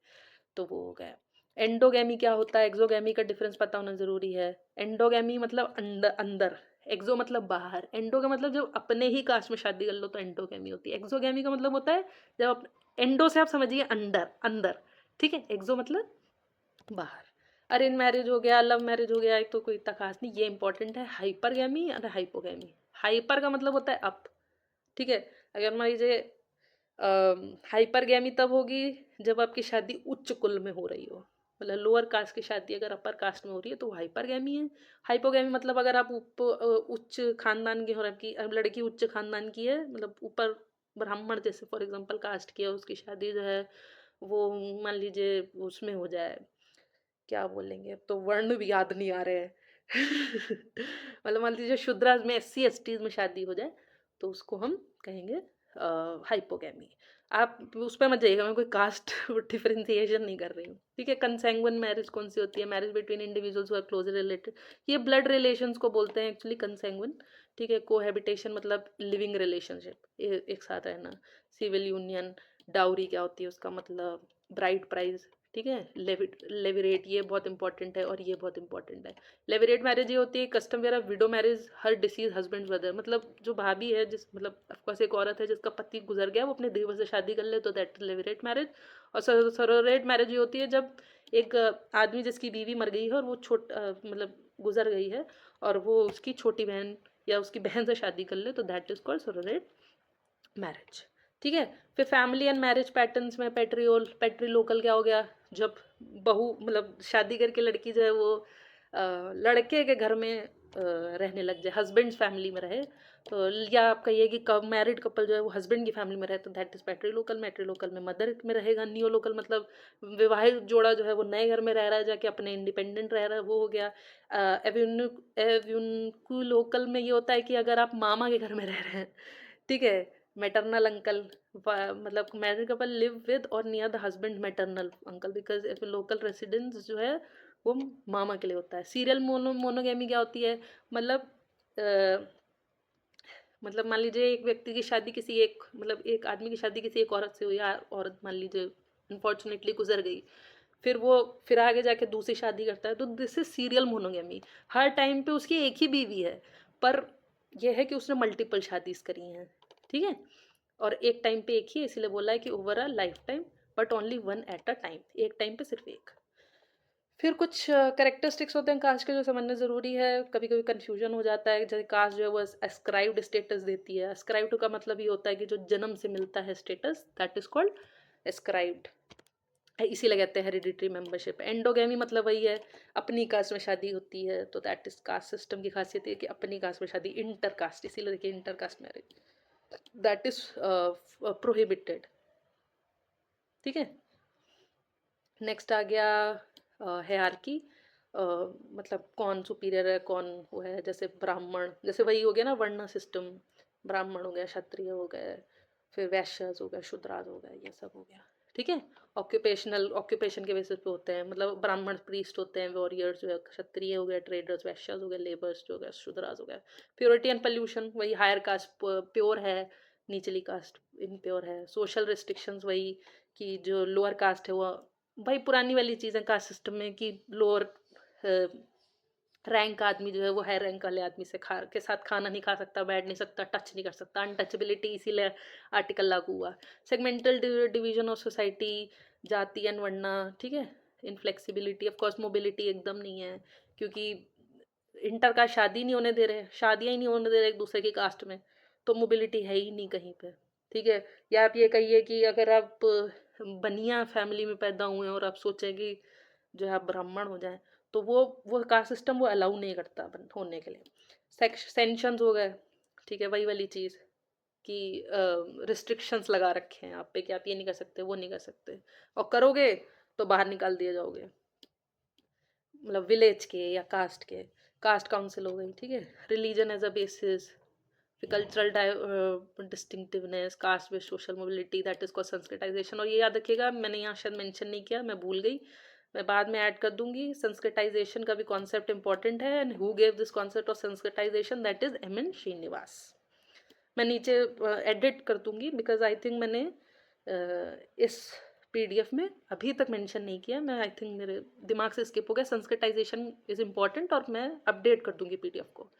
तो वो हो गया। एंडोगैमी क्या होता है, एक्सोगैमी का डिफरेंस पता होना जरूरी है। एंडोगैमी मतलब अंदर अंदर, एक्सो मतलब बाहर, एंडो का मतलब जब अपने ही कास्ट में शादी कर लो तो एंडोगैमी होती है। एक्सोगैमी का मतलब होता है जब एंडो से आप समझिए अंदर अंदर, ठीक है, एक्सो मतलब बाहर। अरेंज मैरिज हो गया, लव मैरिज हो गया, एक तो कोई इतना खास नहीं। ये इंपॉर्टेंट है हाइपरगैमी और हाइपोगैमी। हाइपर का मतलब होता है अप, ठीक है। अगर मान लीजिए हाइपरगैमी तब होगी जब आपकी शादी उच्च कुल में हो रही हो, मतलब लोअर कास्ट की शादी अगर अपर कास्ट में हो रही है तो हाइपरगैमी है। हाइपोगैमी मतलब अगर आप उच्च खानदान की हो, आपकी अब लड़की उच्च खानदान की है, मतलब ऊपर ब्राह्मण जैसे फॉर एग्जांपल कास्ट की है, उसकी शादी जो है वो मान लीजिए उसमें हो जाए, क्या बोलेंगे, अब तो वर्ण भी याद नहीं आ रहे हैं। मतलब मान लीजिए शूद्राज में, एससी एसटीज में शादी हो जाए तो उसको हम कहेंगे हाइपोगैमी। आप उस पर मत जाइएगा, मैं कोई कास्ट डिफरेंशिएशन नहीं कर रही हूँ, ठीक है। कंसेंगुइन मैरिज कौन सी होती है, marriage between individuals who are closely related, ये ब्लड रिलेशंस को बोलते हैं एक्चुअली कंसेंगुइन, ठीक है। कोहैबिटेशन मतलब लिविंग रिलेशनशिप, एक साथ रहना। Civil union. डाउरी क्या होती है उसका मतलब, ब्राइड प्राइस, ठीक है। लेविरेट ये बहुत इंपॉर्टेंट है और ये बहुत इंपॉर्टेंट है। लेविरेट मैरिज ये होती है custom where widow marriage her deceased husband brother, मतलब जो भाभी है जिस मतलब ऑफकोर्स एक औरत है जिसका पति गुजर गया वो अपने देवर से शादी कर ले तो दैट इज लेविरेट मैरिज। और सरोरेट मैरिज ये होती है जब एक आदमी जिसकी बीवी मर गई है और वो मतलब गुजर गई है और वो उसकी छोटी बहन या उसकी बहन से शादी कर ले तो दैट इज कॉल्ड सरोरेट मैरिज। ठीक है। फिर फैमिली एंड मैरिज पैटर्न्स में पेट्री लोकल क्या हो गया, जब बहू मतलब शादी करके लड़की जो है वो लड़के के घर में रहने लग जाए, हस्बैंड फैमिली में रहे तो, या आप कहिए कि कब मैरिड कपल जो है वो हस्बैंड की फैमिली में रहे तो that is patrilocal. Matrilocal में मदर में रहेगा। नियो लोकल मतलब विवाहित जोड़ा जो है वो नए घर में रह रहा है जाके अपने इंडिपेंडेंट रह रहा है, वो हो गया। एव्यूनकू लोकल में ये होता है कि अगर आप मामा के घर में रह रहे हैं, ठीक है, मैटरनल अंकल, मतलब मैरिड कपल लिव विद और near the husband maternal uncle, because local residence जो है वो मामा के लिए होता है। सीरियल मोनोगेमी क्या होती है, मतलब मतलब मान लीजिए एक व्यक्ति की शादी किसी एक मतलब एक आदमी की शादी किसी एक औरत से हुई, या औरत मान लीजिए अनफॉर्चुनेटली गुजर गई, फिर आगे जाके दूसरी शादी करता है तो this is serial monogamy. Her time पे उसकी एक ही बीवी है, पर यह है कि उसने मल्टीपल शादीज करी हैं, ठीक है, और एक टाइम पे एक ही, इसीलिए बोला है कि over a life time but only one eight a time, एक टाइम पे सिर्फ एक। फिर कुछ कैरेक्टरिस्टिक्स होते हैं कास्ट के जो समझना ज़रूरी है, कभी कभी कंफ्यूजन हो जाता है, जैसे कास्ट जो है वो एस्क्राइब्ड स्टेटस देती है। एस्क्राइब्ड का मतलब ये होता है कि जो जन्म से मिलता है status, that is called ascribed. इसीलिए कहते हैं हेरिडिटरी मेंबरशिप। एंडोगेमी मतलब वही है, अपनी कास्ट में शादी होती है तो दैट इज कास्ट सिस्टम की खासियत है कि अपनी कास्ट में शादी, इंटर कास्ट, इसीलिए देखिए inter caste marriage that is prohibited. ठीक है। नेक्स्ट आ गया हायरार्की, मतलब कौन सुपीरियर है कौन वो है, जैसे ब्राह्मण, जैसे वही हो गया ना वर्ण सिस्टम, ब्राह्मण हो गया, क्षत्रिय हो गए, फिर वैश्यस हो गया, शूद्रास हो गया, ये सब हो गया। ठीक है। ऑक्यूपेशन के बेसिस पे होते हैं, मतलब ब्राह्मण प्रीस्ट होते हैं, वॉरियर्स जो है, क्षत्रिय हो गया, ट्रेडर्स, वैश्यस हो गया, लेबर्स जो हो गया, शूद्रास हो गया। प्योरिटी एंड पोल्यूशन वही, हायर कास्ट प्योर है, निचली कास्ट इम्प्योर है। सोशल रिस्ट्रिक्शंस वही कि जो लोअर कास्ट है वो, भाई पुरानी वाली चीज़ें कास्ट सिस्टम में कि लोअर रैंक आदमी जो है वो हाई रैंक वाले आदमी से के साथ खाना नहीं खा सकता, बैठ नहीं सकता, टच नहीं कर सकता, अनटचेबिलिटी, इसीलिए आर्टिकल लागू हुआ। सेगमेंटल डिवीजन ऑफ सोसाइटी, जाति एंड वरना, ठीक है। इनफ्लेक्सिबिलिटी, ऑफ कोर्स मोबिलिटी एकदम नहीं है, क्योंकि इंटर कास्ट शादी नहीं होने दे रहे, शादियाँ ही नहीं होने दे रहे एक दूसरे की कास्ट में, तो मोबिलिटी है ही नहीं कहीं पे। ठीक है। या आप ये कहिए कि अगर आप बनिया फैमिली में पैदा हुए हैं और आप सोचें कि जो है आप ब्राह्मण हो जाएं, तो वो कास्ट सिस्टम वो अलाउ नहीं करता होने के लिए। सेंशंस हो गए, ठीक है, वही वाली चीज़ कि रिस्ट्रिक्शंस लगा रखे हैं आप पे कि आप ये नहीं कर सकते, वो नहीं कर सकते, और करोगे तो बाहर निकाल दिए जाओगे, मतलब विलेज के या कास्ट के। कास्ट काउंसिल हो गई, ठीक है। Religion as a basis, cultural distinctiveness, caste based social mobility, that is called Sanskritization. और ये याद रखिएगा, मैंने यहाँ शायद मेंशन नहीं किया, मैं भूल गई, मैं बाद में ऐड कर दूंगी। संस्कृताइजेशन का भी कॉन्सेप्ट इंपॉर्टेंट है, and who gave this concept of Sanskritization, that is M N. Srinivas. मैं नीचे एडिट कर दूंगी बिकॉज आई थिंक मैंने इस पीडीएफ में अभी तक मेंशन नहीं किया, मैं आई थिंक मेरे दिमाग से स्किप हो गया। संस्कृताइजेशन इज इम्पॉर्टेंट और मैं अपडेट कर दूंगी पीडीएफ को।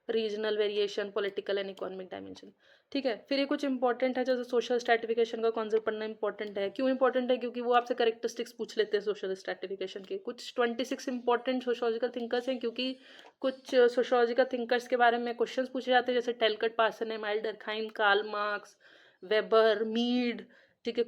Regional variation, political and economic dimension, ठीक है। फिर ये कुछ इंपॉर्टेंट है, जैसे सोशल स्ट्रैटिफिकेशन का कॉन्सेप्ट पढ़ना इंपॉर्टेंट है। क्यों इंपॉर्टेंट है, क्योंकि वो आपसे कैरेक्टरिस्टिक्स पूछ लेते हैं सोशल स्ट्रैटिफिकेशन के। कुछ 26 इंपॉर्टेंट सोशोलॉजिकल थिंकर्स हैं, क्योंकि कुछ सोशोलॉजिकल थिंकर्स के बारे में क्वेश्चंस पूछे जाते हैं, जैसे Talcott, Parson, Emile Durkheim, Karl Marx, Weber, Mead, ठीक है,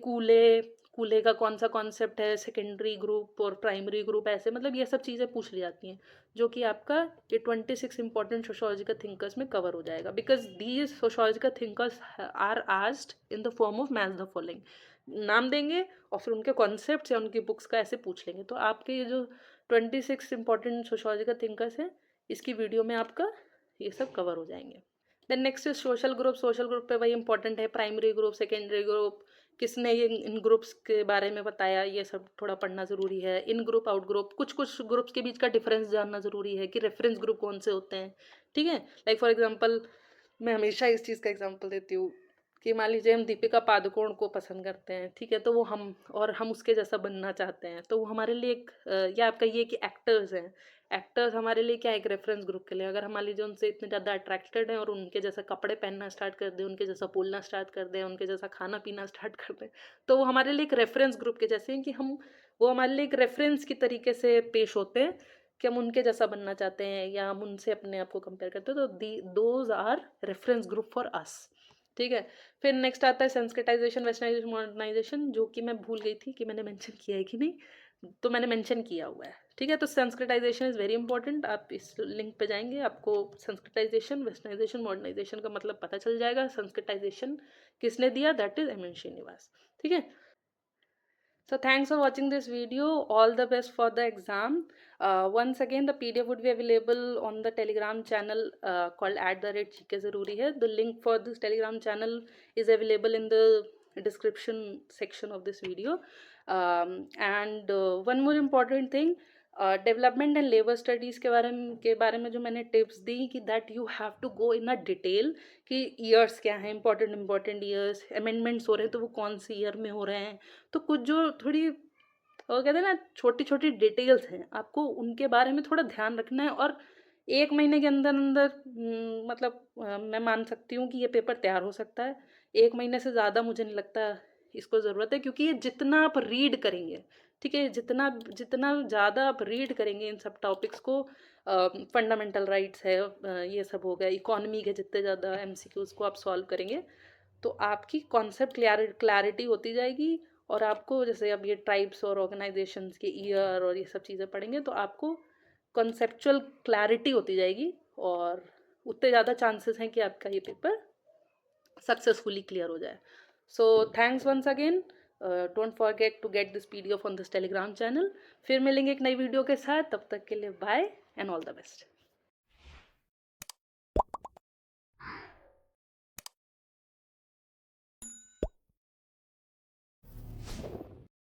कूले का कौन सा कॉन्सेप्ट है, सेकेंडरी ग्रुप और प्राइमरी ग्रुप, ऐसे मतलब ये सब चीज़ें पूछ ली जाती हैं, जो कि आपका ये 26 इंपॉर्टेंट सोशोलॉजिकल थिंकर्स में कवर हो जाएगा। Because these sociological thinkers are asked in the form of match the following, नाम देंगे और फिर उनके कॉन्सेप्ट या उनकी बुक्स का ऐसे पूछ लेंगे। तो आपके ये जो 26 इंपॉर्टेंट सोशोलॉजिकल थिंकर्स हैं, इसकी वीडियो में आपका ये सब कवर हो जाएंगे। Then next is social group. Social group पे वही इंपॉर्टेंट है, प्राइमरी ग्रुप, सेकेंडरी ग्रुप, किसने ये इन ग्रुप्स के बारे में बताया, ये सब थोड़ा पढ़ना ज़रूरी है। इन ग्रुप, आउट ग्रुप, कुछ कुछ ग्रुप्स के बीच का डिफरेंस जानना ज़रूरी है कि रेफरेंस ग्रुप कौन से होते हैं, ठीक है। लाइक फॉर एग्जांपल, मैं हमेशा इस चीज़ का एग्जांपल देती हूँ कि मान लीजिए हम दीपिका पादुकोण को पसंद करते हैं, ठीक है? तो वो हम उसके जैसा बनना चाहते हैं, तो वो हमारे लिए एक या आप कहिए कि एक्टर्स हैं। एक्टर्स हमारे लिए क्या है, एक रेफ़रेंस ग्रुप के लिए अगर हम मान लीजिए उनसे इतने ज़्यादा अट्रैक्टेड हैं और उनके जैसा कपड़े पहनना स्टार्ट कर दें, उनके जैसा बोलना स्टार्ट कर दें, उनके जैसा खाना-पीना स्टार्ट कर दें, तो वो हमारे लिए एक रेफ़रेंस ग्रुप के जैसे हैं कि वो हमारे लिए एक रेफ़रेंस की तरीके से पेश होते हैं कि हम उनके जैसा बनना चाहते हैं या हम उनसे अपने आप को कंपेयर करते हैं, तो those are reference group for us, ठीक है? फिर नेक्स्ट आता है सेंसिटाइज़ेशन, वेस्टर्नाइज़ेशन, मॉडर्नाइज़ेशन, जो कि मैं भूल गई थी कि मैंने मेंशन किया है कि नहीं, तो मैंने मेंशन किया हुआ है, ठीक है? तो सेंसिटाइज़ेशन इज़ वेरी इंपॉर्टेंट, आप इस लिंक पे जाएँगे, आपको सेंसिटाइज़ेशन, वेस्टर्नाइज़ेशन, मॉडर्नाइज़ेशन का मतलब पता चल जाएगा। सेंसिटाइज़ेशन किसने दिया, that is M N Srinivas, ठीक है? So thanks for watching this video. All the best for the exam. Once again, the PDF would be available on the Telegram channel called @GK Zaruri Hai. The link for this Telegram channel is available in the description section of this video. And one more important thing, development and labour studies के बारे में जो मैंने tips दी कि that you have to go in a detail कि years क्या हैं, इंपॉर्टेंट ईयर्स, अमेंडमेंट्स हो रहे हैं तो वो कौन सी ईयर में हो रहे हैं, तो कुछ जो थोड़ी वो कहते हैं ना छोटी छोटी डिटेल्स हैं, आपको उनके बारे में थोड़ा ध्यान रखना है। और 1 महीने के अंदर अंदर मतलब मैं मान सकती हूँ कि ये पेपर तैयार हो सकता है। 1 महीने से ज़्यादा मुझे नहीं लगता इसको ज़रूरत है, क्योंकि ये जितना आप रीड करेंगे, ठीक है, जितना जितना ज़्यादा आप रीड करेंगे इन सब टॉपिक्स को, फंडामेंटल राइट्स है, ये सब हो गया, इकोनॉमी के जितने ज़्यादा एमसीक्यूज़ को आप सॉल्व करेंगे, तो आपकी कॉन्सेप्ट क्लैरिटी होती जाएगी। और आपको जैसे अब ये ट्राइब्स और ऑर्गेनाइजेशंस के ईयर और ये सब चीज़ें पढ़ेंगे तो आपको कॉन्सेप्चुअल क्लैरिटी होती जाएगी और उतने ज़्यादा चांसेस हैं कि आपका ये पेपर सक्सेसफुली क्लियर हो जाए। So thanks once again, don't forget to get this PDF on this Telegram channel. फिर मिलेंगे एक नई वीडियो के साथ, तब तक के लिए bye and all the best.